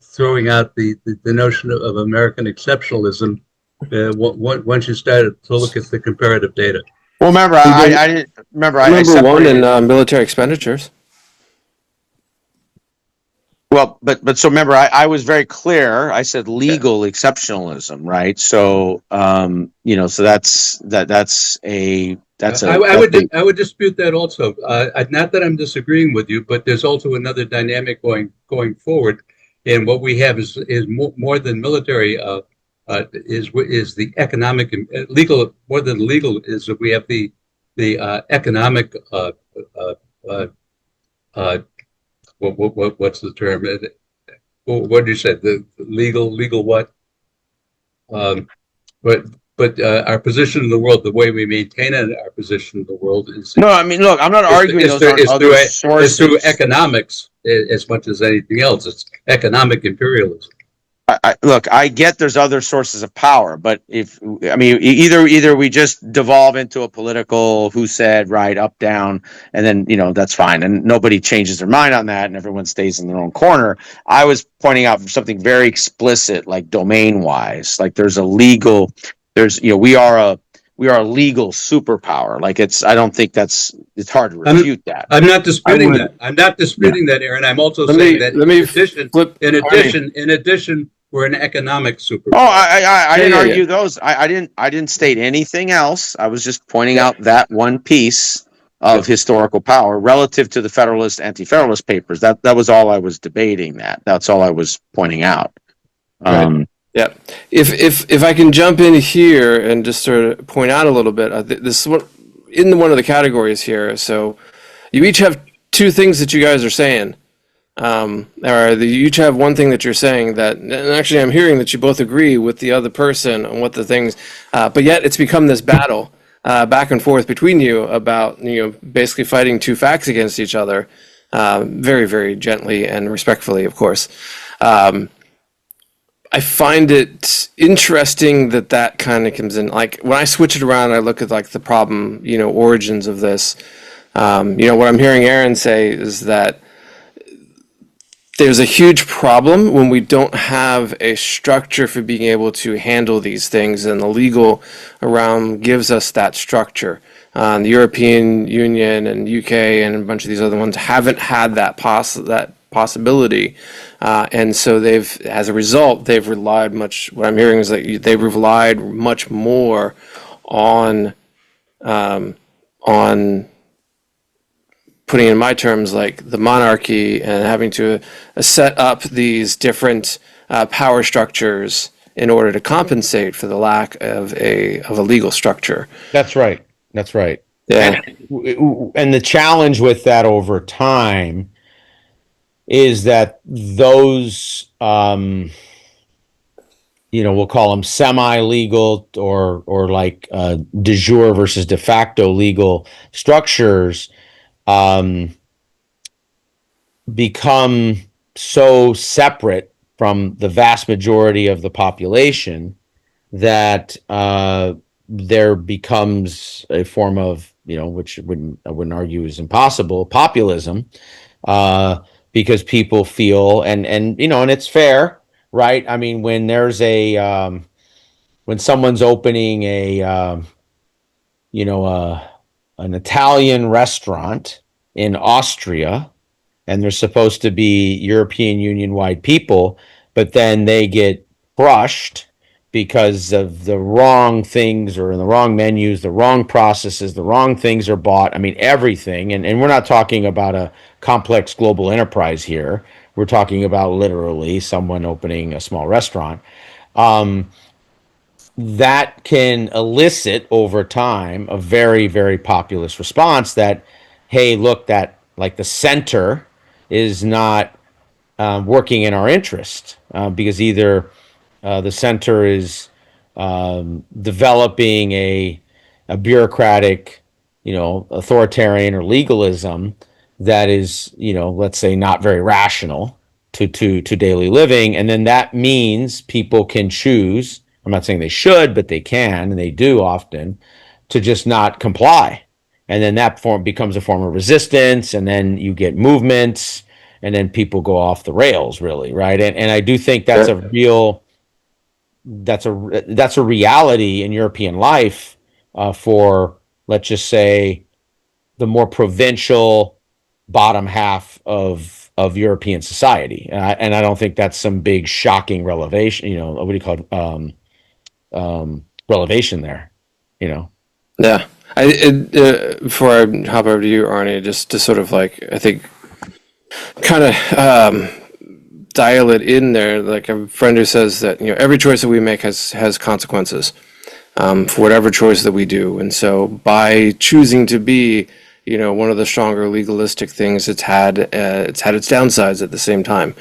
throwing out the notion of American exceptionalism once you start to look at the comparative data. Well, remember, I didn't remember. I Number one separated. in military expenditures. Well, but so remember, I was very clear. I said legal exceptionalism, right? So, so that's a. I would dispute that also. Not that I'm disagreeing with you, but there's also another dynamic going forward, and what we have is more than military. Is the economic and legal, more than legal, is that we have the economic. What's the term? What did you say? The legal what? But our position in the world, the way we maintain our position in the world is. No, I mean, look, I'm not arguing those aren't other sources. It's through economics as much as anything else. It's economic imperialism. Look, I get there's other sources of power, but either we just devolve into a political who said, right, up, down, and then, that's fine. And nobody changes their mind on that and everyone stays in their own corner. I was pointing out something very explicit, like domain wise, like we are a legal superpower. Like I don't think it's hard to refute that. I'm not disputing that. I'm not disputing that, Aaron. I'm also saying that in addition, we're an economic superpower. Oh, I didn't argue those. I didn't state anything else. I was just pointing out that one piece of historical power relative to the Federalist, Anti-Federalist Papers. That was all I was debating. That's all I was pointing out. Right. Yeah, if I can jump in here and just sort of point out a little bit, this one in one of the categories here. So, you each have two things that you guys are saying. You each have one thing that you're saying that, and actually I'm hearing that you both agree with the other person on what the things, but yet it's become this battle back and forth between you about, basically fighting two facts against each other, very, very gently and respectfully, of course. I find it interesting that kind of comes in. Like when I switch it around, I look at like the problem, origins of this. What I'm hearing Aaron say is that there's a huge problem when we don't have a structure for being able to handle these things, and the legal realm gives us that structure. The European Union and UK and a bunch of these other ones haven't had that possibility, and so as a result, they've relied much. What I'm hearing is that they've relied much more on putting in my terms like the monarchy and having to set up these different power structures in order to compensate for the lack of a legal structure. That's right. That's right. Yeah. And the challenge with that over time is that those, we'll call them semi-legal or like de jure versus de facto legal structures become so separate from the vast majority of the population that there becomes a form of, which I wouldn't argue is impossible, populism, because people feel, and it's fair, right? I mean, when there's when someone's opening an Italian restaurant in Austria, and they're supposed to be European Union-wide people, but then they get crushed because of the wrong things or in the wrong menus, the wrong processes, the wrong things are bought. I mean, everything. And we're not talking about a complex global enterprise here. We're talking about literally someone opening a small restaurant. That can elicit over time a very, very populist response that, hey, look, that like the center is not working in our interest because either the center is developing a bureaucratic, authoritarian or legalism that is, let's say not very rational to daily living. And then that means people can choose, I'm not saying they should, but they can, and they do often, to just not comply. And then that becomes a form of resistance, and then you get movements, and then people go off the rails, really, right? And I do think that's a real, that's a reality in European life for, let's just say, the more provincial bottom half of European society. And I don't think that's some big shocking revelation, what do you call it? Relevation there, Yeah. Before I hop over to you, Arnie, just to sort of like, I think, kind of dial it in there. Like a friend who says that, every choice that we make has consequences for whatever choice that we do. And so by choosing to be, one of the stronger legalistic things, it's had its downsides at the same time.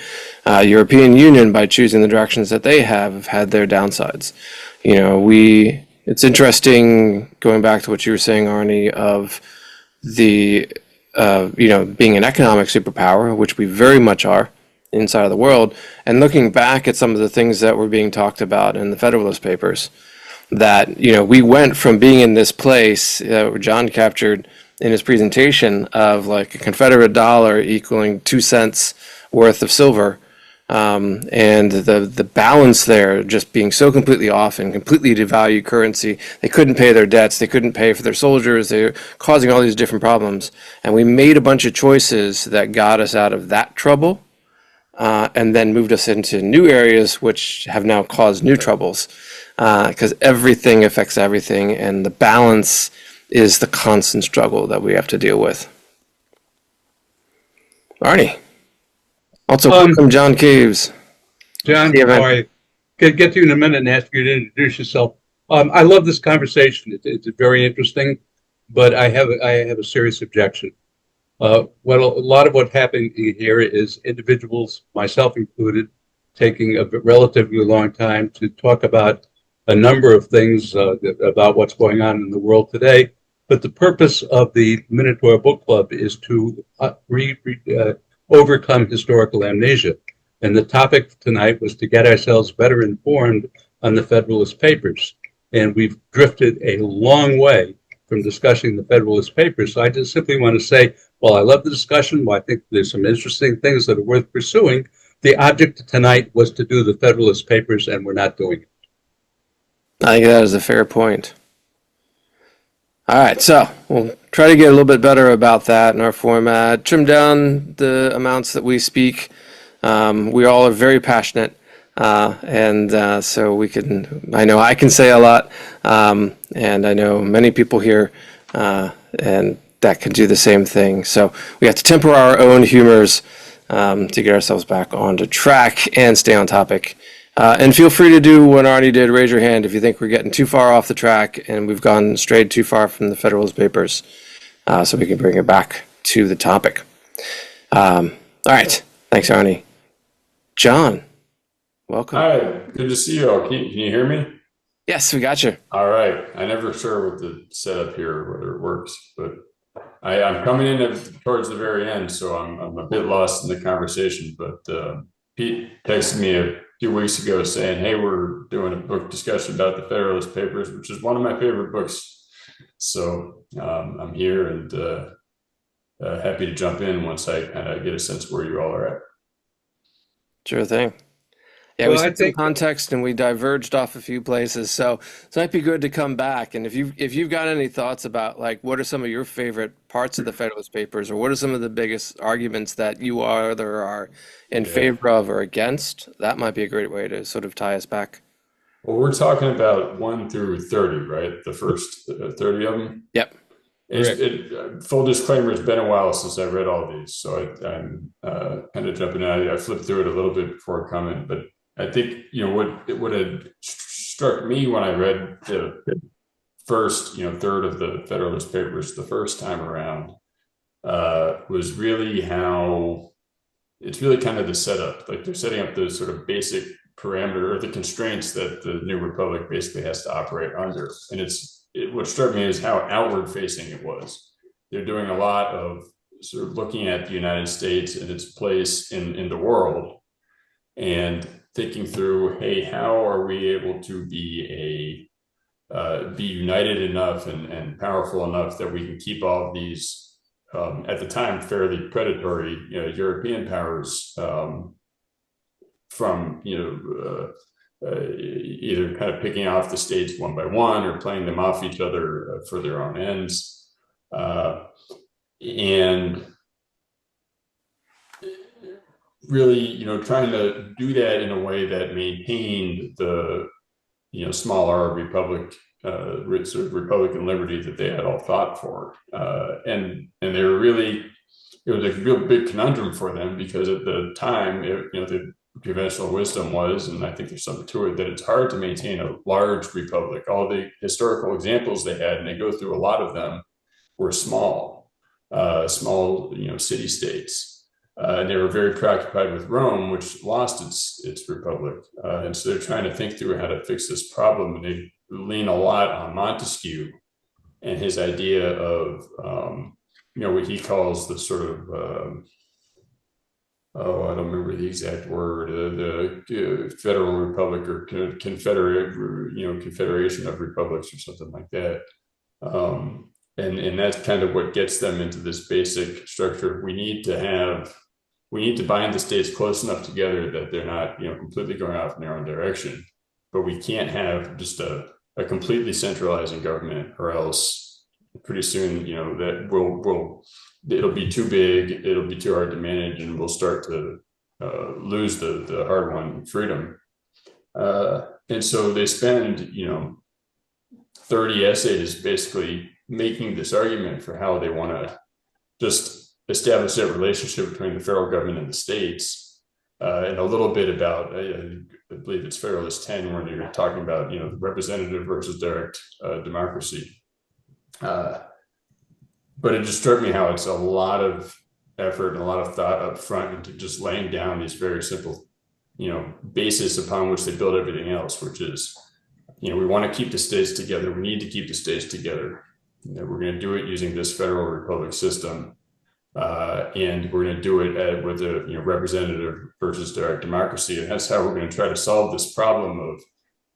European Union, by choosing the directions that they have had their downsides. It's interesting going back to what you were saying, Arnie, of the, being an economic superpower, which we very much are inside of the world, and looking back at some of the things that were being talked about in the Federalist Papers, that, we went from being in this place where John captured in his presentation of like a Confederate dollar equaling 2 cents worth of silver, and the balance there just being so completely off and completely devalued currency. They couldn't pay their debts. They couldn't pay for their soldiers. They were causing all these different problems. And we made a bunch of choices that got us out of that trouble, and then moved us into new areas which have now caused new troubles, because everything affects everything, and the balance is the constant struggle that we have to deal with. Arnie. Also, welcome, John Caves. John, I get to you in a minute and ask you to introduce yourself. I love this conversation. It's very interesting, but I have a serious objection. Well, a lot of what happened here is individuals, myself included, taking a relatively long time to talk about a number of things about what's going on in the world today. But the purpose of the Minotaur Book Club is to overcome historical amnesia. And the topic tonight was to get ourselves better informed on the Federalist Papers. And we've drifted a long way from discussing the Federalist Papers. So I just simply want to say, well, I love the discussion. Well, I think there's some interesting things that are worth pursuing. The object tonight was to do the Federalist Papers, and we're not doing it. I think that is a fair point. All right, so we'll try to get a little bit better about that in our format, trim down the amounts that we speak. We all are very passionate, and so I know I can say a lot, and I know many people here, and that can do the same thing. So we have to temper our own humors to get ourselves back onto track and stay on topic. And feel free to do what Arnie did, raise your hand if you think we're getting too far off the track and we've gone strayed too far from the Federalist Papers, so we can bring it back to the topic. All right, thanks, Arnie. John, welcome. Hi, good to see you all. Can you hear me? Yes, we got you. All right. I'm never sure with the setup here, whether it works, but I'm coming in towards the very end, so I'm a bit lost in the conversation. But Pete texted me a few weeks ago saying, hey, we're doing a book discussion about the Federalist Papers, which is one of my favorite books. So I'm here and happy to jump in once I kind of get a sense where you all are at. Sure thing. Yeah, Well, we I set some think context and we diverged off a few places, so it might be good to come back. And if you've got any thoughts about like what are some of your favorite parts of the Federalist Papers, or what are some of the biggest arguments that you either are in favor of or against, that might be a great way to sort of tie us back. Well, we're talking about 1 through 30, right? The first 30 of them. Yep. Full disclaimer, it's been a while since I read all these, so I'm kind of jumping in. I flipped through it a little bit before coming, but I think what had struck me when I read the first third of the Federalist Papers the first time around was really how it's really kind of the setup. Like they're setting up the sort of basic parameter or the constraints that the new republic basically has to operate under, and what struck me is how outward facing it was. They're doing a lot of sort of looking at the United States and its place in the world and thinking through, hey, how are we able to be united enough and powerful enough that we can keep all of these, at the time, fairly predatory European powers from either kind of picking off the states one by one or playing them off each other for their own ends. And really, trying to do that in a way that maintained the, small R republic, sort of Republican liberty that they had all fought for. And they were really, it was a real big conundrum for them because at the time, the conventional wisdom was, and I think there's something to it, that it's hard to maintain a large republic. All the historical examples they had, and they go through a lot of them, were small city states. And they were very preoccupied with Rome, which lost its republic. And so they're trying to think through how to fix this problem. And they lean a lot on Montesquieu and his idea of, what he calls the sort of, I don't remember the exact word, the Federal Republic or Confederation of Republics or something like that. And that's kind of what gets them into this basic structure. We need to bind the states close enough together that they're not, completely going off in their own direction. But we can't have just a completely centralizing government, or else pretty soon, that it'll be too big, it'll be too hard to manage, and we'll start to lose the hard-won freedom. And so they spend, 30 essays basically making this argument for how they want to just establish that relationship between the federal government and the states, and a little bit about, I believe it's Federalist 10, where you're talking about, representative versus direct democracy. but it just struck me how it's a lot of effort and a lot of thought up front into just laying down these very simple, basis upon which they build everything else, which is, we want to keep the states together. We need to keep the states together. We're going to do it using this federal republic system. And we're going to do it with a representative versus direct democracy, and that's how we're going to try to solve this problem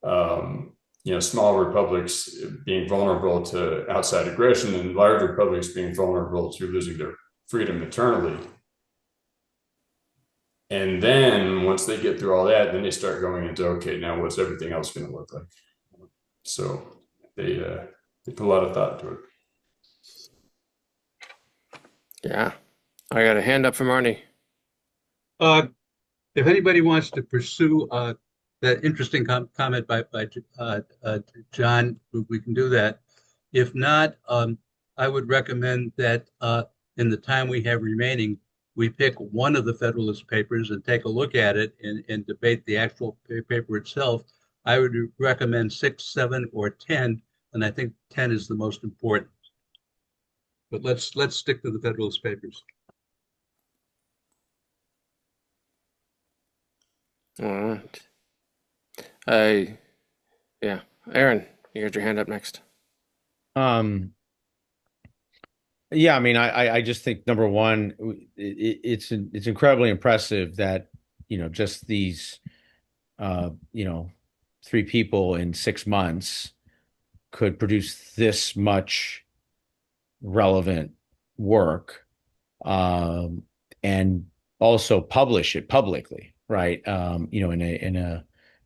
of small republics being vulnerable to outside aggression and large republics being vulnerable to losing their freedom eternally. And then once they get through all that, then they start going into, okay, now what's everything else going to look like? So they put a lot of thought to it. Yeah. I got a hand up from Arnie. If anybody wants to pursue that interesting comment by John, we can do that. If not, I would recommend that in the time we have remaining, we pick one of the Federalist Papers and take a look at it and debate the actual paper itself. I would recommend 6, 7, or 10, and I think 10 is the most important. But let's stick to the Federalist Papers. All right. Yeah. Aaron, you got your hand up next. Yeah, I mean, I just think number one, it's incredibly impressive that, just these, 3 people in 6 months could produce this much relevant work, and also publish it publicly, right?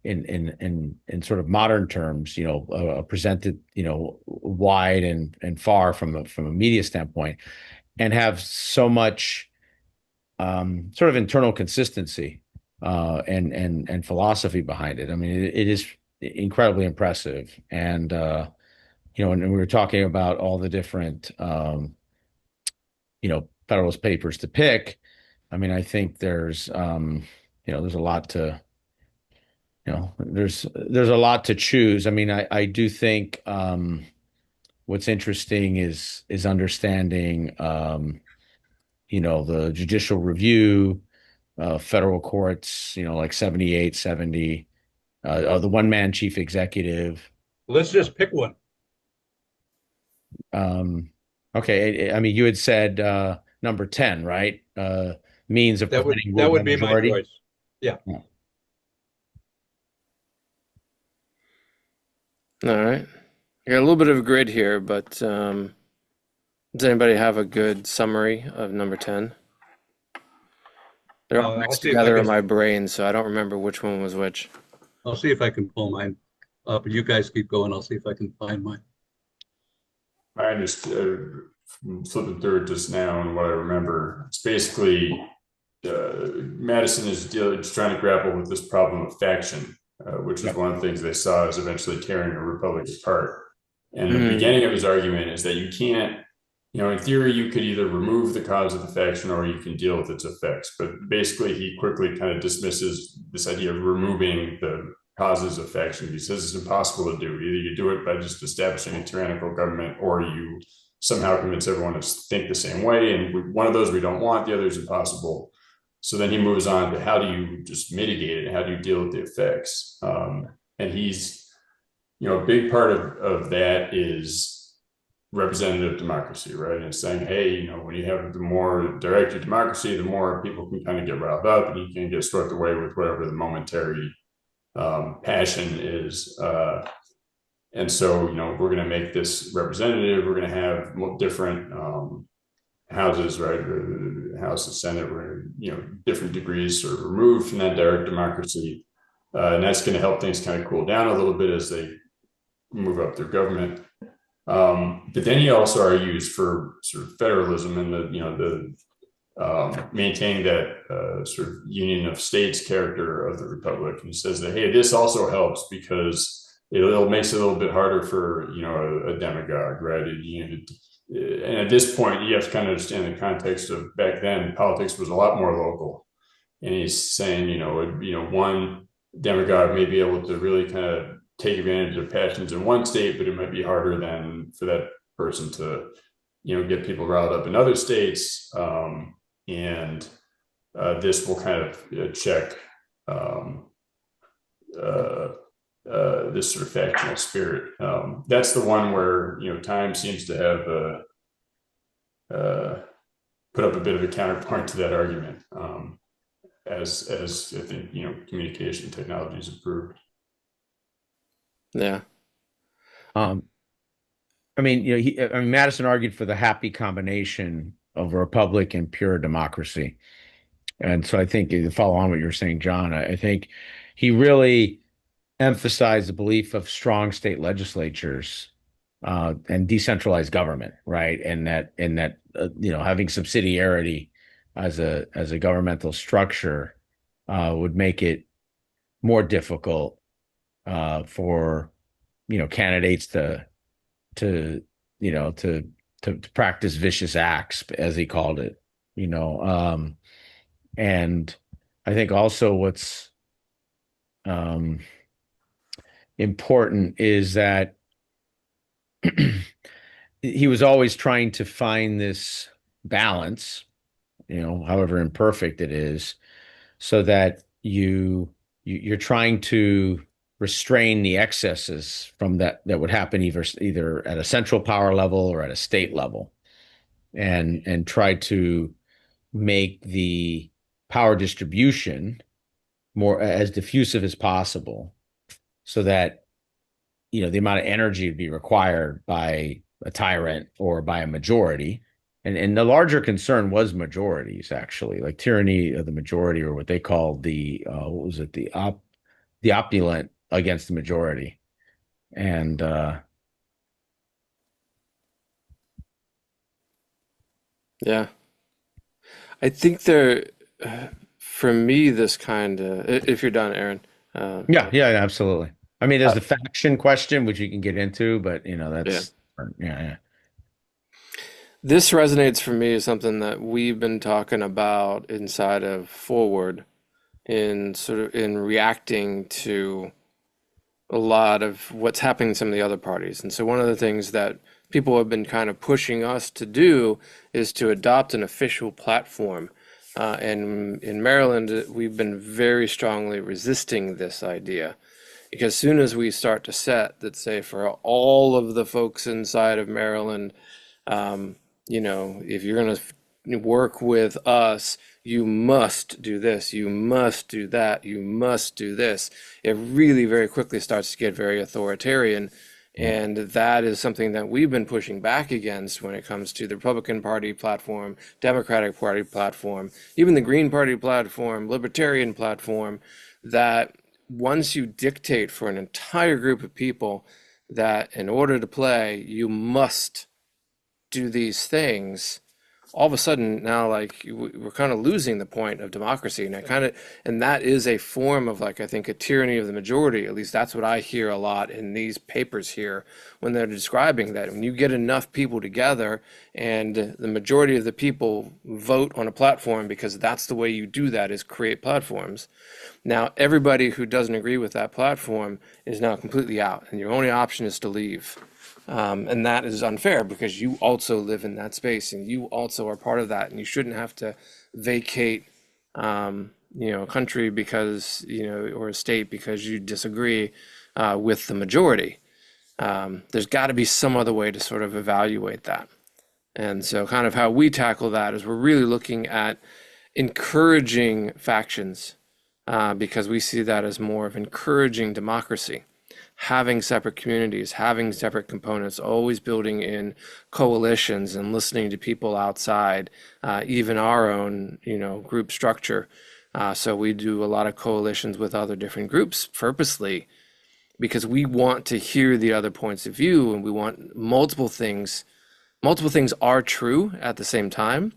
In sort of modern terms, presented, wide and far from a media standpoint, and have so much sort of internal consistency and philosophy behind it. I mean, it is incredibly impressive. And and we were talking about all the different Federalist Papers to pick. I mean, I think there's there's a lot to there's a lot to choose. I mean, I do think what's interesting is understanding the judicial review, federal courts, like 78, 70, the one-man chief executive. Let's just pick one. Okay, I mean, you had said number 10, right? Means of preventing that rule would by be my majority. choice. Yeah. All right. I got a little bit of a grid here, but does anybody have a good summary of number 10? They're all I'll mixed see if I together in can- my brain, so I don't remember which one was which. I'll see if I can pull mine up. You guys keep going. I'll see if I can find mine. I just flipping through it just now, and what I remember, it's basically Madison is trying to grapple with this problem of faction, which is one of the things they saw as eventually tearing a republic apart. And the beginning of his argument is that you can't, in theory, you could either remove the cause of the faction or you can deal with its effects. But basically, he quickly kind of dismisses this idea of removing the causes of faction. He says it's impossible to do. Either you do it by just establishing a tyrannical government, or you somehow convince everyone to think the same way. And one of those we don't want, the other is impossible. So then he moves on to how do you just mitigate it? How do you deal with the effects? And he's, a big part of that is representative democracy, right? And saying, hey, when you have the more direct democracy, the more people can kind of get riled up, and you can get swept away with whatever the momentary passion is. And so, we're going to make this representative. We're going to have different houses, right? The House and Senate were, different degrees sort of removed from that direct democracy. And that's going to help things kind of cool down a little bit as they move up their government. But then he also argues for sort of federalism and the maintaining that sort of union of states character of the republic. And he says that, hey, this also helps because it makes it a little bit harder for a demagogue, right? And at this point, you have to kind of understand the context of back then. Politics was a lot more local, and he's saying one demagogue may be able to really kind of take advantage of passions in one state, but it might be harder than for that person to get people riled up in other states, and this will kind of check this sort of factional spirit. That's the one where time seems to have put up a bit of a counterpoint to that argument, as I think communication technologies improved. Yeah. I mean, Madison argued for the happy combination of a republic and pure democracy. And so I think, to follow on what you're saying, John, I think he really emphasized the belief of strong state legislatures and decentralized government, right? And that having subsidiarity as a governmental structure would make it more difficult for candidates to practice vicious acts, as he called it. And I think also what's important is that he was always trying to find this balance, however imperfect it is, so that you're trying to restrain the excesses from that would happen either at a central power level or at a state level, and try to make the power distribution more as diffusive as possible, so that the amount of energy to be required by a tyrant or by a majority. And the larger concern was majorities, actually, like tyranny of the majority, or what they called the opulent against the majority. And Yeah. I think for me, this kind of, if you're done, Aaron. yeah, absolutely. I mean, there's the faction question, which you can get into, but that's yeah. This resonates for me as something that we've been talking about inside of Forward, in reacting to a lot of what's happening in some of the other parties. And so one of the things that people have been kind of pushing us to do is to adopt an official platform. And in Maryland, we've been very strongly resisting this idea, because as soon as we start to set that, say, for all of the folks inside of Maryland, if you're going to work with us, you must do this, you must do that, you must do this. It really very quickly starts to get very authoritarian. And that is something that we've been pushing back against when it comes to the Republican Party platform, Democratic Party platform, even the Green Party platform, Libertarian platform, that once you dictate for an entire group of people that in order to play, you must do these things, all of a sudden now, like, we're kind of losing the point of democracy. And that is a form of, like, I think, a tyranny of the majority. At least that's what I hear a lot in these papers here when they're describing that. When you get enough people together and the majority of the people vote on a platform, because that's the way you do that, is create platforms. Now, everybody who doesn't agree with that platform is now completely out, and your only option is to leave. And that is unfair, because you also live in that space and you also are part of that, and you shouldn't have to vacate, a country because, or a state because you disagree with the majority. There's got to be some other way to sort of evaluate that. And so kind of how we tackle that is we're really looking at encouraging factions, because we see that as more of encouraging democracy. Having separate communities, having separate components, always building in coalitions and listening to people outside, even our own, group structure. So we do a lot of coalitions with other different groups purposely, because we want to hear the other points of view, and we want multiple things. Multiple things are true at the same time,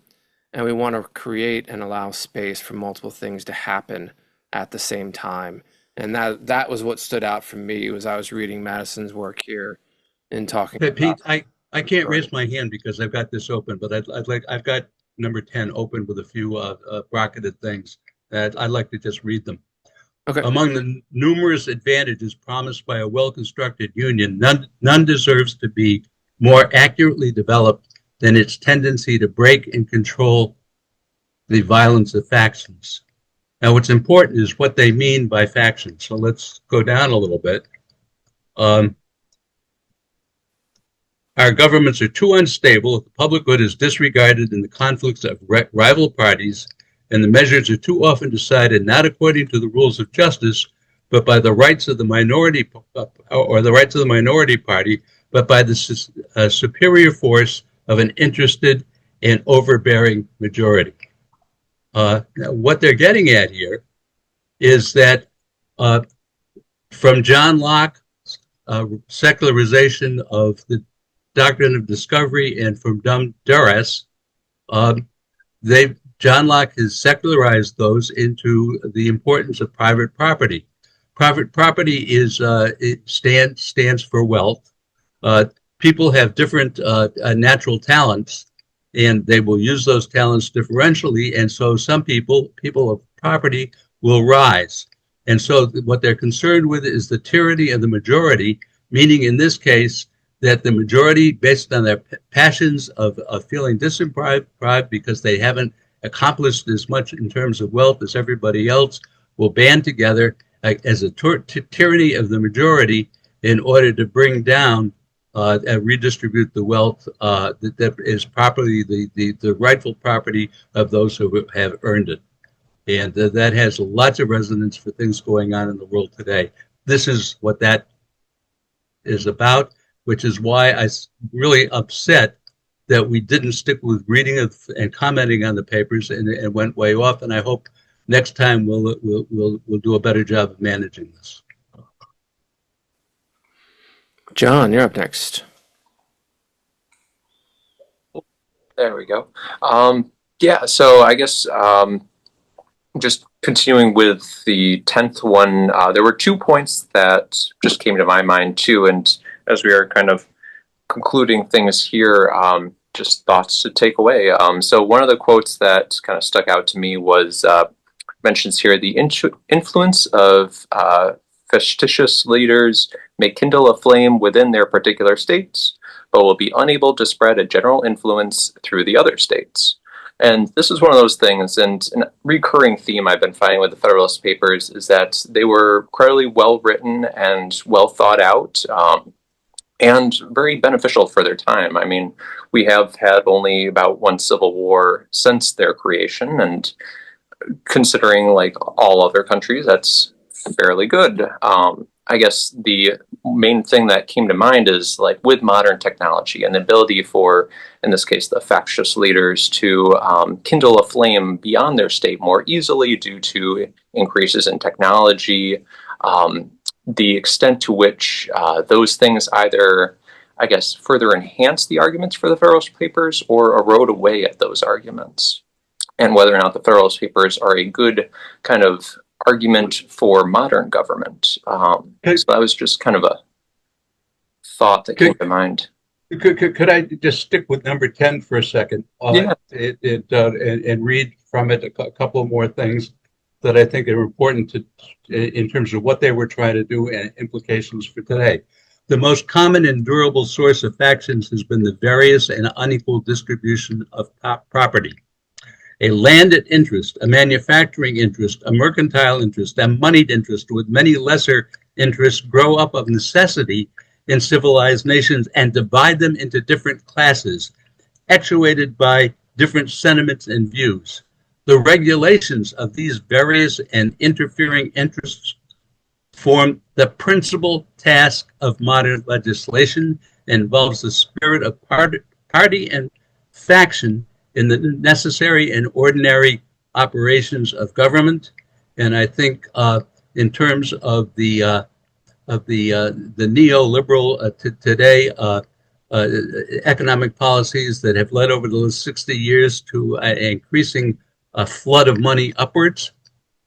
and we want to create and allow space for multiple things to happen at the same time. And that was what stood out for me as I was reading Madison's work here and talking. Hey, Pete, I can't raise my hand because I've got this open, but I've got number 10 open with a few bracketed things that I'd like to just read them. Okay. Among the numerous advantages promised by a well-constructed union, none deserves to be more accurately developed than its tendency to break and control the violence of factions. Now, what's important is what they mean by factions. So let's go down a little bit. Our governments are too unstable, the public good is disregarded in the conflicts of rival parties, and the measures are too often decided not according to the rules of justice, but by the rights of the minority or the rights of the minority party, but by the superior force of an interested and overbearing majority. What they're getting at here is that from John Locke's secularization of the doctrine of discovery and from Dum Duras, John Locke has secularized those into the importance of private property. Private property is stands for wealth. People have different natural talents, and they will use those talents differentially. And so some people of property, will rise. And so what they're concerned with is the tyranny of the majority, meaning in this case that the majority, based on their passions of feeling disempowered because they haven't accomplished as much in terms of wealth as everybody else, will band together as a tyranny of the majority in order to bring down and redistribute the wealth that is properly the rightful property of those who have earned it. And that has lots of resonance for things going on in the world today. This is what that is about, which is why I'm really upset that we didn't stick with reading and commenting on the papers and went way off. And I hope next time we'll do a better job of managing this. John, you're up next. There we go. Yeah, so I guess just continuing with the 10th one, there were 2 points that just came to my mind too. And as we are kind of concluding things here, just thoughts to take away. So one of the quotes that kind of stuck out to me was mentions here, the influence of factitious leaders may kindle a flame within their particular states, but will be unable to spread a general influence through the other states. And this is one of those things, and a recurring theme I've been finding with the Federalist Papers is that they were incredibly well written and well thought out, and very beneficial for their time. I mean, we have had only about one civil war since their creation, and considering like all other countries, that's fairly good. I guess the main thing that came to mind is like with modern technology and the ability for, in this case, the factious leaders to kindle a flame beyond their state more easily due to increases in technology, the extent to which those things either, I guess, further enhance the arguments for the Federalist Papers or erode away at those arguments, and whether or not the Federalist Papers are a good kind of argument for modern government. So that was just kind of a thought that came to mind. Could I just stick with number 10 for a second? Yeah. And read from it a couple more things that I think are important in terms of what they were trying to do and implications for today. The most common and durable source of factions has been the various and unequal distribution of property. A landed interest, a manufacturing interest, a mercantile interest, a moneyed interest with many lesser interests grow up of necessity in civilized nations and divide them into different classes, actuated by different sentiments and views. The regulations of these various and interfering interests form the principal task of modern legislation and involves the spirit of party and faction in the necessary and ordinary operations of government. And I think in terms of the neoliberal today economic policies that have led over the last 60 years to an increasing flood of money upwards,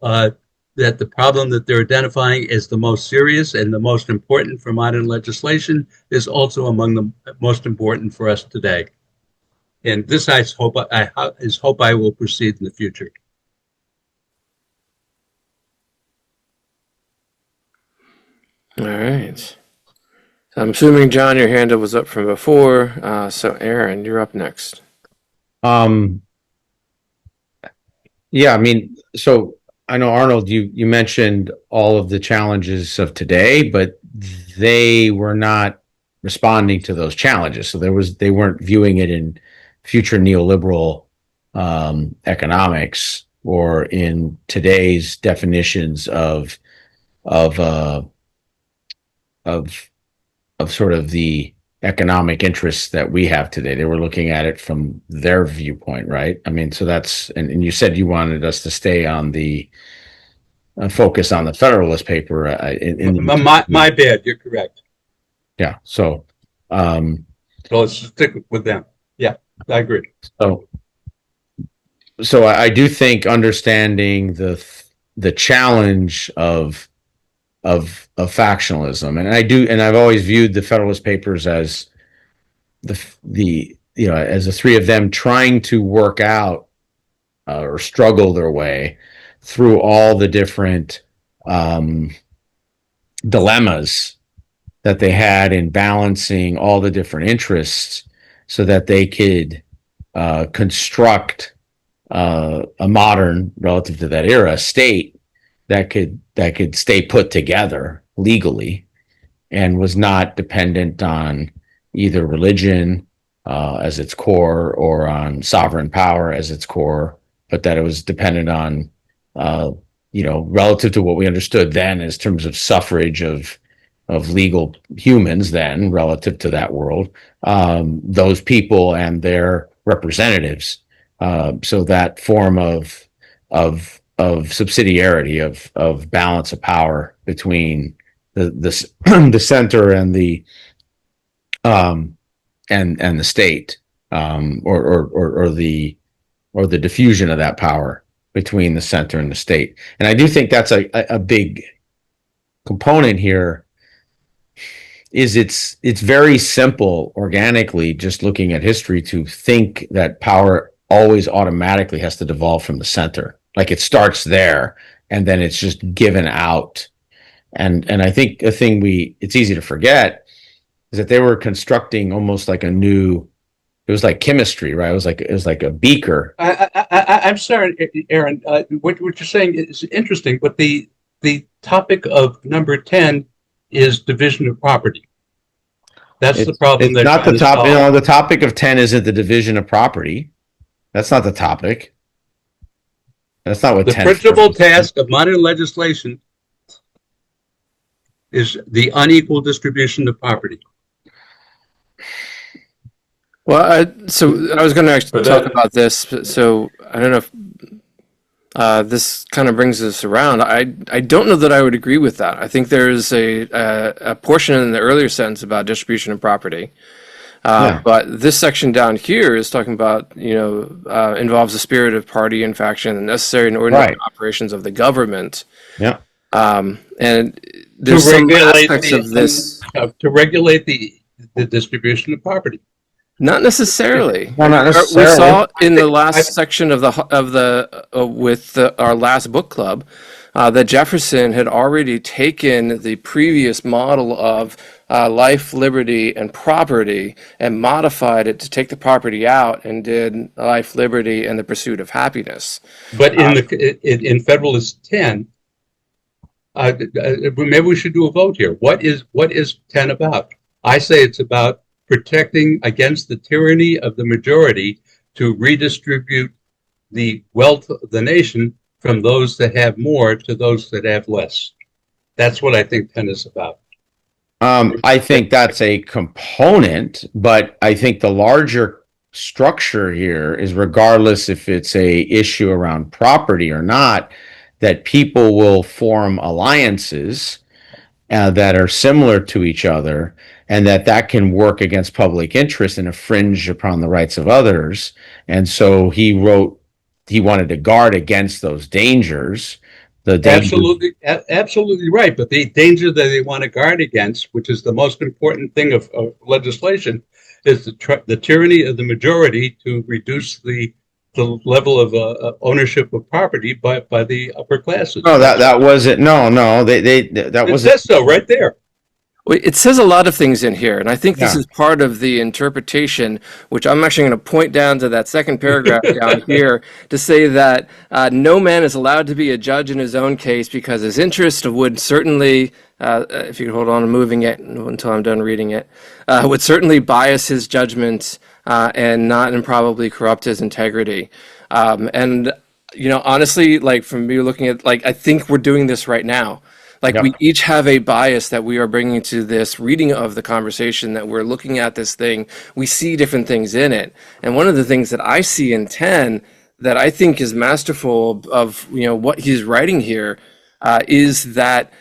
that the problem that they're identifying as the most serious and the most important for modern legislation is also among the most important for us today. And this I hope I will proceed in the future. All right. I'm assuming, John, your hand was up from before. So, Aaron, you're up next. Yeah, I mean, so I know, Arnold, you mentioned all of the challenges of today, but they were not responding to those challenges. So they weren't viewing it in future neoliberal economics or in today's definitions of uh, of of sort of the economic interests that we have today. They were looking at it from their viewpoint, right? I mean, so that's, and you said you wanted us to stay on the focus on the Federalist paper. My bad. You're correct. Yeah. So, So let's stick with them. Yeah, I agree. So I do think understanding the challenge of factionalism, and I've always viewed the Federalist Papers as as the three of them trying to work out or struggle their way through all the different dilemmas that they had in balancing all the different interests so that they could construct a modern, relative to that era, state that could stay put together legally and was not dependent on either religion as its core or on sovereign power as its core, but that it was dependent on relative to what we understood then as terms of suffrage of legal humans then relative to that world, those people and their representatives. So that form of subsidiarity of balance of power between the center and the and the state, or the diffusion of that power between the center and the state. And I do think that's a big component here. It's very simple organically, just looking at history, to think that power always automatically has to devolve from the center. Like it starts there and then it's just given out. And I think a thing it's easy to forget is that they were constructing almost like it was like chemistry, right? It was like a beaker. I'm sorry, Aaron, what you're saying is interesting, but the topic of number 10 is division of property. That's the problem. It's not the top. The topic of 10 isn't the division of property. That's not the topic. That's not what the principal task of modern legislation is the unequal distribution of property. Well, I was going to actually talk about this. So I don't know if this kind of brings us around. I don't know that I would agree with that. I think there's a portion in the earlier sentence about distribution of property. But this section down here is talking about, involves the spirit of party and faction, the necessary and ordinary operations of the government. Yeah. And there's some aspects of this to regulate the distribution of property. Not necessarily. Well, not necessarily. We saw in the last section of our last book club that Jefferson had already taken the previous model of life, liberty, and property and modified it to take the property out and did life, liberty, and the pursuit of happiness. But in Federalist 10, maybe we should do a vote here. What is 10 about? I say it's about protecting against the tyranny of the majority to redistribute the wealth of the nation from those that have more to those that have less. That's what I think 10 is about. I think that's a component, but I think the larger structure here is, regardless if it's a issue around property or not, that people will form alliances that are similar to each other, and that can work against public interest and infringe upon the rights of others. And so he wanted to guard against those dangers. Absolutely right. But the danger that they want to guard against, which is the most important thing of legislation, is the tyranny of the majority to reduce the level of ownership of property by the upper classes. No, that wasn't. No, that wasn't. It says so right there. Well, it says a lot of things in here, and I think this Yeah. is part of the interpretation, which I'm actually going to point down to that second paragraph down here to say that no man is allowed to be a judge in his own case because his interest would certainly, if you could hold on to moving it until I'm done reading it, would certainly bias his judgment and not improbably corrupt his integrity. And, you know, honestly, like from me looking at, like, I think we're doing this right now. Like Yep. we each have a bias that we are bringing to this reading of the conversation, that we're looking at this thing. We see different things in it. And one of the things that I see in 10 that I think is masterful of, you know, what he's writing here is that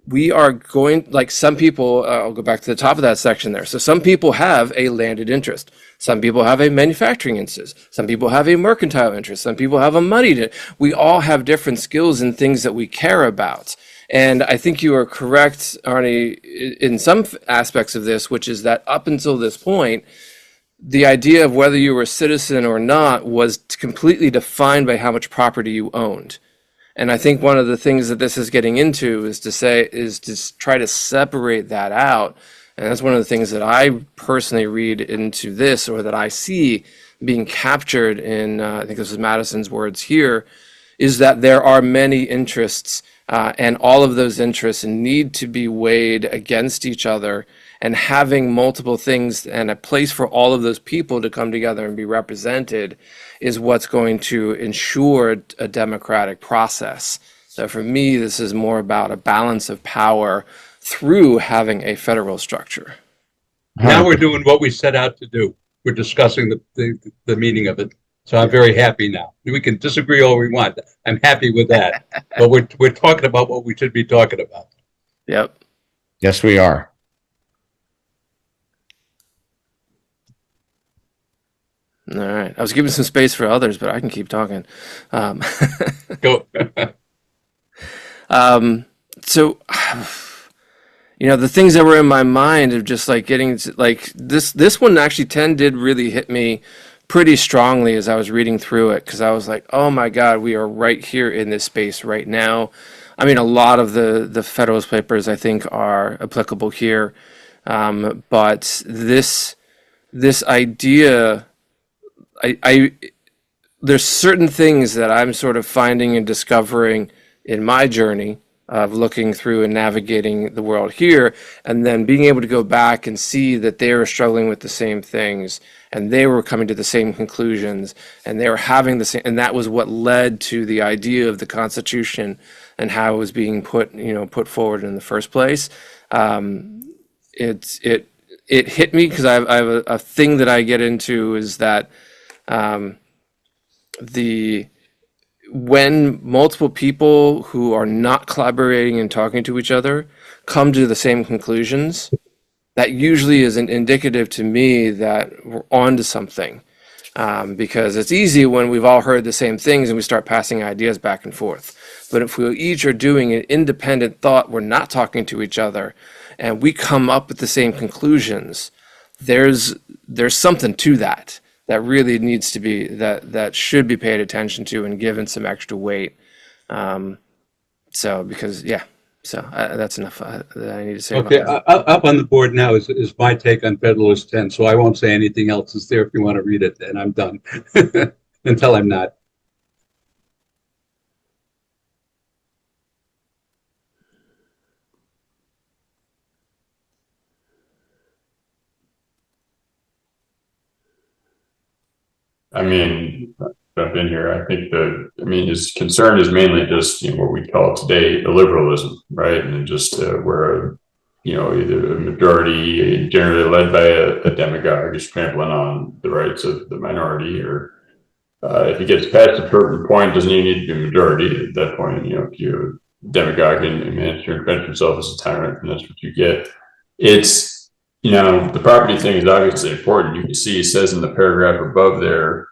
we are going, like some people, I'll go back to the top of that section there. So some people have a landed interest. Some people have a manufacturing interest. Some people have a mercantile interest. Some people have a moneyed interest. We all have different skills and things that we care about. And I think you are correct, Arnie, in some aspects of this, which is that up until this point, the idea of whether you were a citizen or not was completely defined by how much property you owned. And I think one of the things that this is getting into is to try to separate that out. And that's one of the things that I personally read into this, or that I see being captured in, I think this is Madison's words here, is that there are many interests, and all of those interests need to be weighed against each other, and having multiple things and a place for all of those people to come together and be represented is what's going to ensure a democratic process. So for me, this is more about a balance of power through having a federal structure. Now we're doing what we set out to do. We're discussing the meaning of it. So I'm very happy now. We can disagree all we want. I'm happy with that. But we're talking about what we should be talking about. Yep. Yes, we are. All right. I was giving some space for others, but I can keep talking. Go. So, you know, the things that were in my mind of just like getting to, like this one actually 10 did really hit me pretty strongly as I was reading through it, because I was like, oh my God, we are right here in this space right now. I mean, a lot of the Federalist Papers I think are applicable here, but this idea, there's certain things that I'm sort of finding and discovering in my journey of looking through and navigating the world here, and then being able to go back and see that they were struggling with the same things, and they were coming to the same conclusions, and they were having the same, and that was what led to the idea of the Constitution and how it was being put forward in the first place. It hit me because I have a thing that I get into is that when multiple people who are not collaborating and talking to each other come to the same conclusions, that usually is an indicative to me that we're on to something. Because it's easy when we've all heard the same things and we start passing ideas back and forth. But if we each are doing an independent thought, we're not talking to each other, and we come up with the same conclusions, there's something to that really needs to be, that should be paid attention to and given some extra weight. That's enough that I need to say Okay, about that. up on the board now is my take on Federalist 10, so I won't say anything else. It's there if you want to read it, and I'm done until I'm not. I mean, jump in here. I think his concern is mainly just what we call today illiberalism, right? And just where either a majority generally led by a demagogue is trampling on the rights of the minority, or if he gets past a certain point, doesn't even need to be a majority. At that point, if you're a demagogue and manage to invent yourself as a tyrant, and that's what you get. It's the property thing is obviously important. You can see he says in the paragraph above there,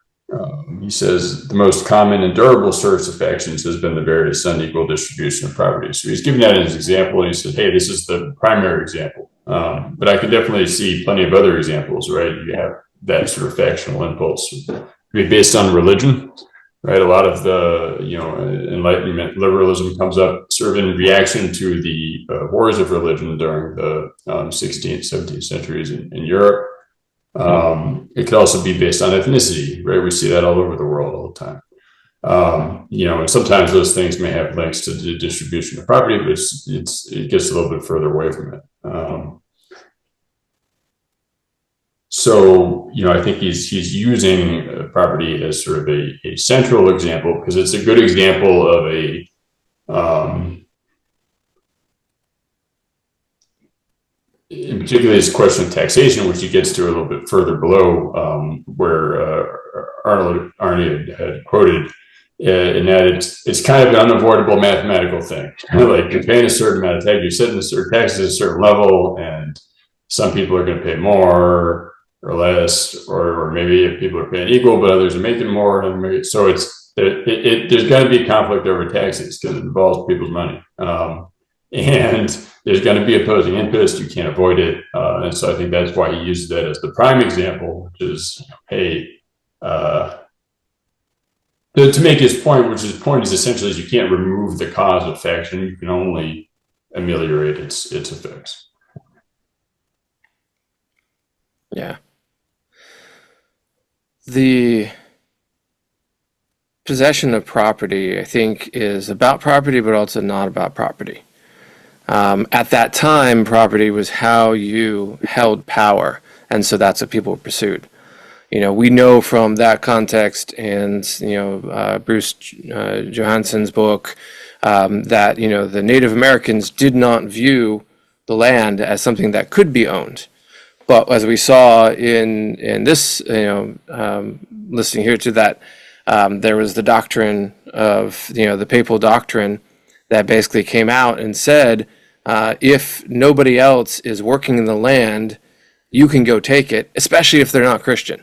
he says the most common and durable source of factions has been the various unequal distribution of property. So he's giving that as an example, and he said, hey, this is the primary example. But I could definitely see plenty of other examples, right? You have that sort of factional impulse. It could be based on religion. right? A lot of the, Enlightenment liberalism comes up sort of in reaction to the wars of religion during the 16th, 17th centuries in Europe. It could also be based on ethnicity, right? We see that all over the world all the time. And sometimes those things may have links to the distribution of property, but it gets a little bit further away from it. So, I think he's using property as sort of a central example because it's a good example of in particular, this question of taxation, which he gets to a little bit further below, where Arnie had quoted, in that it's kind of an unavoidable mathematical thing. Like you're paying a certain amount of tax, you're setting taxes at a certain level, and some people are going to pay more or less, or maybe people are paying equal, but others are making more. So there's going to be a conflict over taxes because it involves people's money. And there's going to be opposing interest. You can't avoid it. And so I think that's why he uses that as the prime example, which is, hey, to make his point, which his point is essentially is you can't remove the cause of faction. You can only ameliorate its effects. Yeah. The possession of property, I think, is about property, but also not about property. At that time, property was how you held power, and so that's what people pursued. We know from that context and, Bruce Johansson's book that, the Native Americans did not view the land as something that could be owned. But as we saw in this, listening here to that, there was the doctrine of, the papal doctrine that basically came out and said, if nobody else is working in the land, you can go take it, especially if they're not Christian.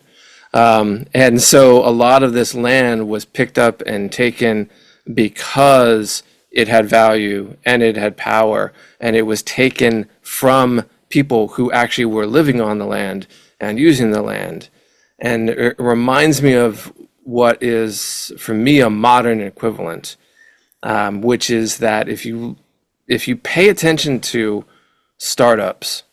And so a lot of this land was picked up and taken because it had value and it had power, and it was taken from people who actually were living on the land and using the land. And it reminds me of what is, for me, a modern equivalent, which is that if you pay attention to startups,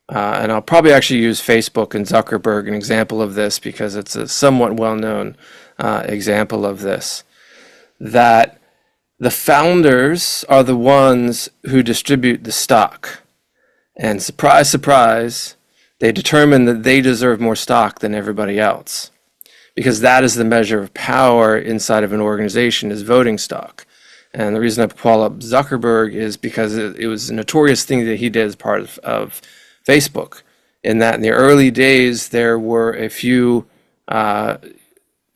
and I'll probably actually use Facebook and Zuckerberg, an example of this, because it's a somewhat well-known example of this, that the founders are the ones who distribute the stock. And surprise, surprise, they determine that they deserve more stock than everybody else, because that is the measure of power inside of an organization, is voting stock. And the reason I call up Zuckerberg is because it was a notorious thing that he did as part of Facebook, in that in the early days there were a few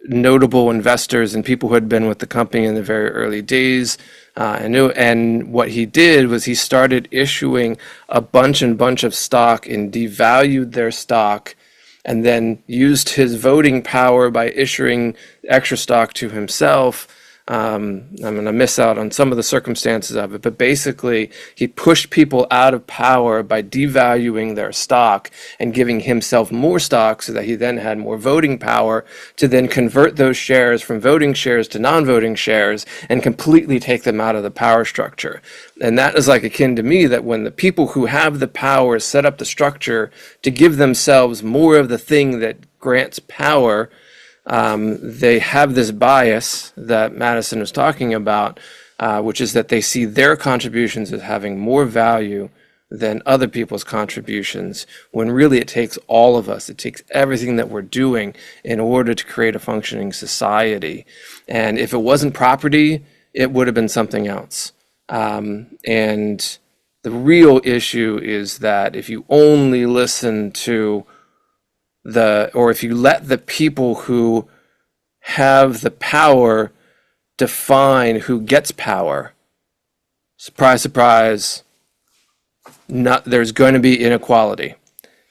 notable investors and people who had been with the company in the very early days. And what he did was he started issuing a bunch of stock and devalued their stock, and then used his voting power by issuing extra stock to himself. I'm going to miss out on some of the circumstances of it, but basically he pushed people out of power by devaluing their stock and giving himself more stock, so that he then had more voting power to then convert those shares from voting shares to non-voting shares and completely take them out of the power structure. And that is like akin to me, that when the people who have the power set up the structure to give themselves more of the thing that grants power, they have this bias that Madison was talking about, which is that they see their contributions as having more value than other people's contributions, when really it takes all of us. It takes everything that we're doing in order to create a functioning society. And if it wasn't property, it would have been something else. And the real issue is that if you only listen to or if you let the people who have the power define who gets power, surprise, surprise, there's going to be inequality.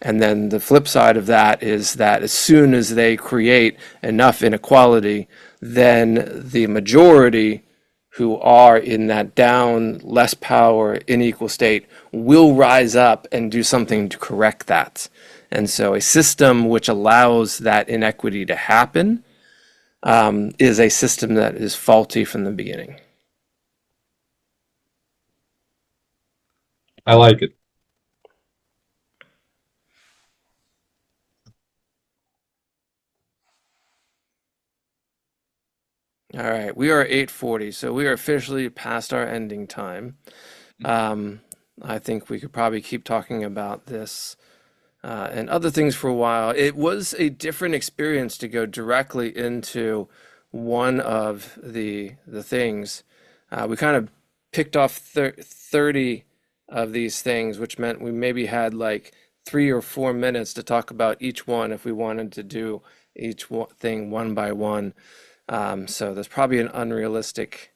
And then the flip side of that is that as soon as they create enough inequality, then the majority who are in that down, less power, unequal state will rise up and do something to correct that. And so a system which allows that inequity to happen is a system that is faulty from the beginning. I like it. All right, we are 8:40, so we are officially past our ending time. Um, I think we could probably keep talking about this and other things for a while. It was a different experience to go directly into one of the things. We kind of picked off 30 of these things, which meant we maybe had like 3 or 4 minutes to talk about each one if we wanted to do each thing one by one. So there's probably an unrealistic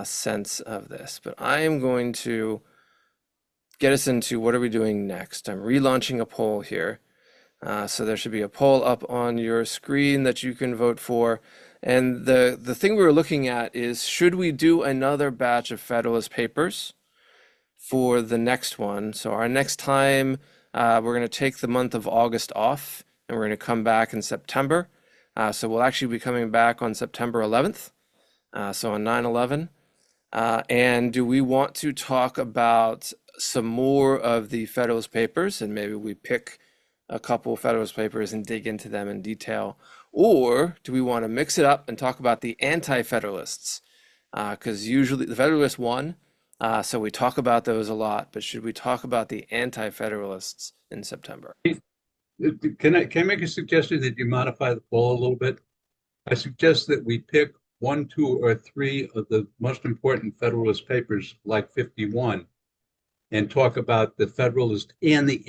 sense of this, but I am going to get us into what are we doing next. I'm relaunching a poll here. So there should be a poll up on your screen that you can vote for. And the thing we were looking at is, should we do another batch of Federalist Papers for the next one? So our next time, we're going to take the month of August off, and we're going to come back in September. So we'll actually be coming back on September 11th, so on 9/11. And do we want to talk about some more of the Federalist Papers, and maybe we pick a couple of Federalist Papers and dig into them in detail? Or do we want to mix it up and talk about the Anti-Federalists? Because usually the Federalists won, so we talk about those a lot, but should we talk about the Anti-Federalists in September? Can I make a suggestion that you modify the poll a little bit? I suggest that we pick 1, 2, or 3 of the most important Federalist Papers, like 51, and talk about the Federalist and the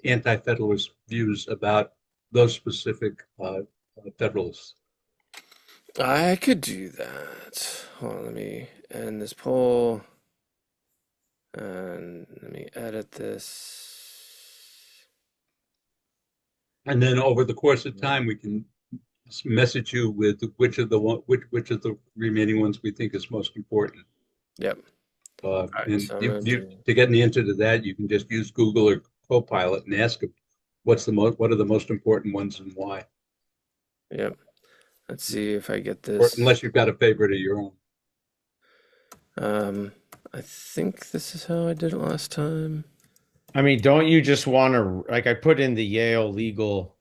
anti-Federalist views about those specific Federalists. I could do that. Hold on, let me end this poll and let me edit this. And then over the course of time, we can message you with which of the remaining ones we think is most important. Yep. And so to get the answer to that, you can just use Google or Copilot and ask them what are the most important ones and why. Yep. Let's see if I get Or this. unless you've got a favorite of your own. I think this is how I did it last time. I mean, don't you just want to, like, I put in the Yale legal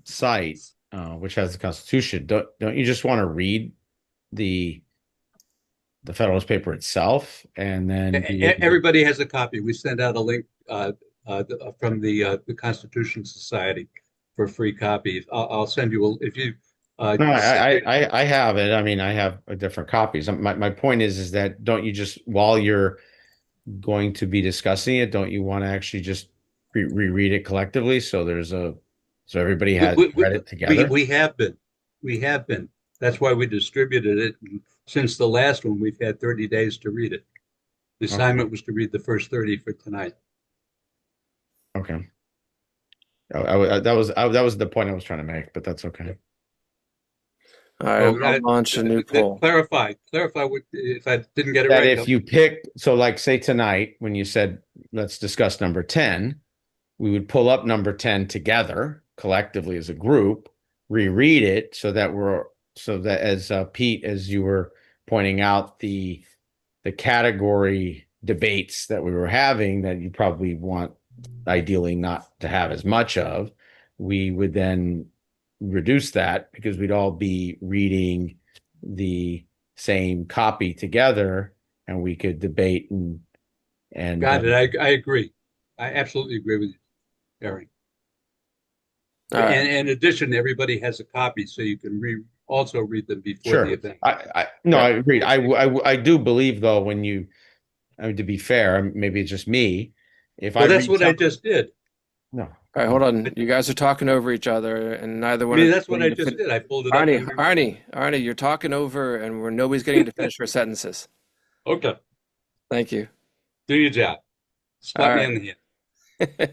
site, which has the Constitution. Don't you just want to read the Federalist Paper itself, and then everybody has a copy. We send out a link from the Constitution Society for free copies. I'll send you if you. No, I have it. I mean, I have different copies. My point is that don't you just, while you're going to be discussing it, don't you want to actually just reread it collectively so everybody has read it together? We have been. That's why we distributed it. Since the last one, we've had 30 days to read it. The assignment was to read the first 30 for tonight. Okay. That was the point I was trying to make, but that's okay. All right, I'll launch a new poll. Clarify what, if I didn't get it that right. If you pick, so like say tonight, when you said, let's discuss number 10, we would pull up number 10 together collectively as a group, reread it so that as Pete, as you were pointing out, the category debates that we were having that you probably want ideally not to have as much of, we would then reduce that because we'd all be reading the same copy together and we could debate and got it. I agree. I absolutely agree with you, Gary. And in addition, everybody has a copy, so you can also read them before the event. I agreed. I do believe though, when you, I mean, to be fair, maybe it's just me. That's what I just did. No. All right, hold on. You guys are talking over each other, and neither one. That's what I just did. I pulled it up. Arnie, you're talking over, and nobody's getting to finish our sentences. Okay. Thank you. Do your job. Slap me in the hand.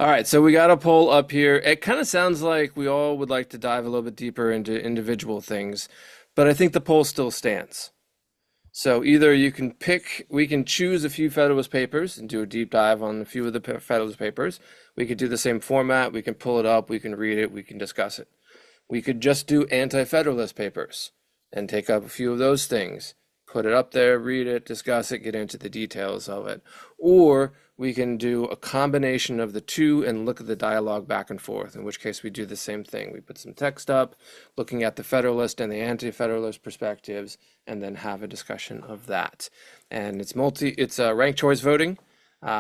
All right, so we got a poll up here. It kind of sounds like we all would like to dive a little bit deeper into individual things, but I think the poll still stands. So either we can choose a few Federalist Papers and do a deep dive on a few of the Federalist Papers. We could do the same format. We can pull it up. We can read it. We can discuss it. We could just do anti-federalist papers and take up a few of those things, put it up there, read it, discuss it, get into the details of it. Or we can do a combination of the two and look at the dialogue back and forth, in which case we do the same thing. We put some text up, looking at the Federalist and the anti-Federalist perspectives, and then have a discussion of that. And it's ranked choice voting.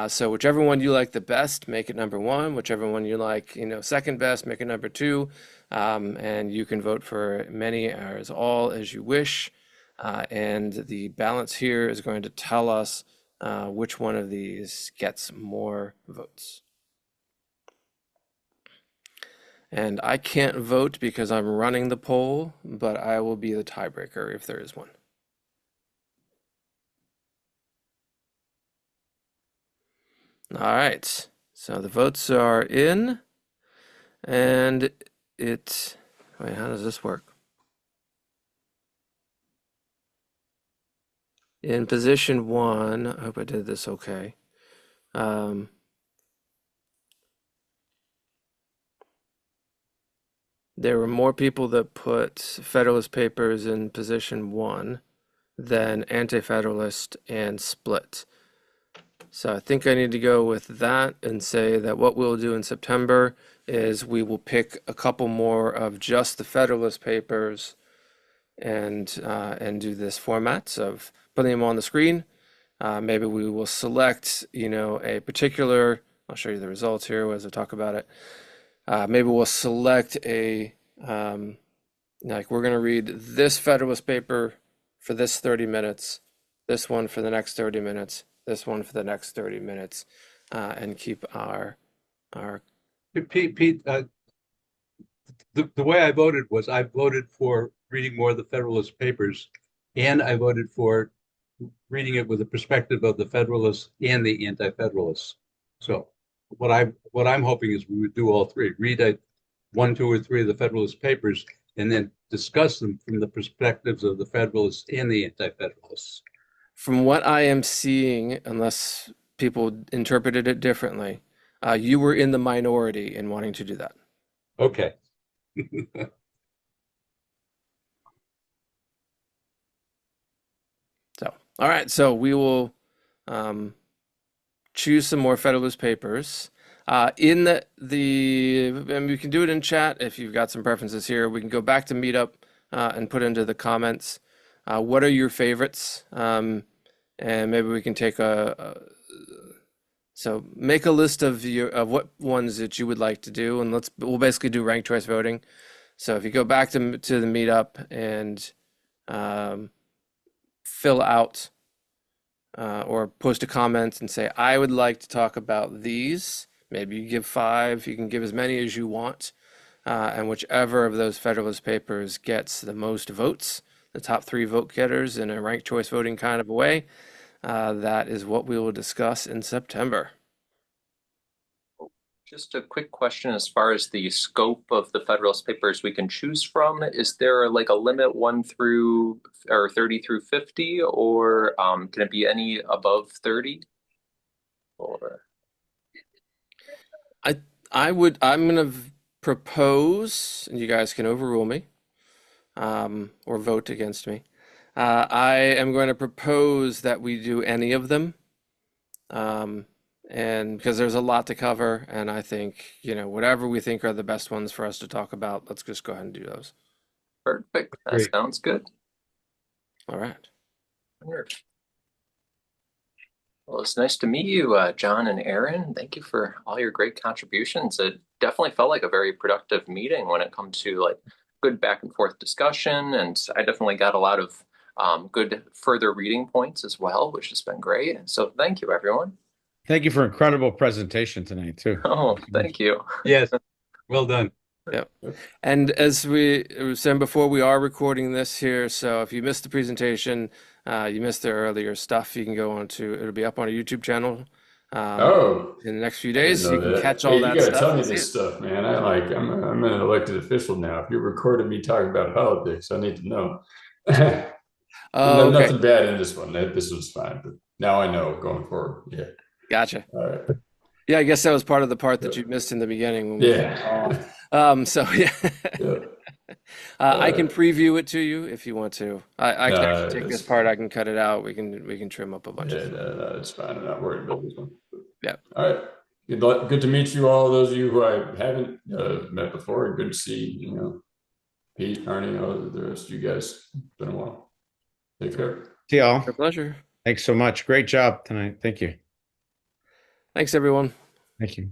So whichever one you like the best, make it number one. Whichever one you like, second best, make it number two. And you can vote for many or as all as you wish. And the balance here is going to tell us which one of these gets more votes. And I can't vote because I'm running the poll, but I will be the tiebreaker if there is one. All right, so the votes are in, and wait, how does this work? In position one, I hope I did this okay. There were more people that put Federalist Papers in position one than Anti-Federalist and Split. So I think I need to go with that and say that what we'll do in September is we will pick a couple more of just the Federalist Papers and do this format of putting them on the screen. Maybe we will select, a particular, I'll show you the results here as I talk about it. Maybe we'll select like we're going to read this Federalist paper for this 30 minutes, this one for the next 30 minutes, this one for the next 30 minutes, and keep our. Pete, the way I voted was I voted for reading more of the Federalist Papers, and I voted for reading it with the perspective of the Federalists and the Anti-Federalists. So what I'm hoping is we would do all three: read 1, 2, or 3 of the Federalist Papers, and then discuss them from the perspectives of the Federalists and the Anti-Federalists. From what I am seeing, unless people interpreted it differently, you were in the minority in wanting to do that. Okay. So, all right. So we will choose some more Federalist Papers. In and we can do it in chat if you've got some preferences here. We can go back to Meetup and put into the comments. What are your favorites? And maybe we can take so make a list of what ones that you would like to do, and we'll basically do ranked choice voting. So if you go back to the Meetup and fill out or post a comment and say, I would like to talk about these. Maybe you give 5, you can give as many as you want. And whichever of those Federalist Papers gets the most votes, the top 3 vote getters in a ranked choice voting kind of a way, that is what we will discuss in September. Just a quick question as far as the scope of the Federalist Papers we can choose from. Is there like a limit 1 through or 30 through 50, or can it be any above 30? Or I'm gonna propose, and you guys can overrule me, or vote against me. I am going to propose that we do any of them, and because there's a lot to cover, and I think, whatever we think are the best ones for us to talk about, let's just go ahead and do those. perfect. That Great. sounds good. All right. Well, it's nice to meet you, John and Aaron. Thank you for all your great contributions. It definitely felt like a very productive meeting when it comes to like good back and forth discussion, and I definitely got a lot of good further reading points as well, which has been great. So thank you, everyone. Thank you for incredible presentation tonight too. Oh, thank you. Yes. Well done. Yep. And as we were saying before, we are recording this here, so if you missed the presentation, you missed the earlier stuff, you can go on to, it'll be up on our YouTube channel in the next few days, so you can catch all that you gotta stuff. tell me this stuff, man. I'm an elected official now. If you're recording me talking about politics, I need to know. Oh, okay. Nothing bad in this one. This was fine, but now I know going forward. Yeah. Gotcha. All right. Yeah, I guess that was part of the part that you missed in the beginning when we Yeah. So yeah. Yeah. I can preview it to you if you want to. I can actually take this it's part. fine. I can cut it out. We can trim up a bunch Yeah, of stuff. no, it's fine. I'm not worried about this one. Yeah. All right. Good to meet you all. Those of you who I haven't met before, and good to see, Pete, Arnie, all the rest of you guys. It's been a while. Take care. See y'all. Our pleasure. Thanks so much. Great job tonight. Thank you. Thanks, everyone. Thank you.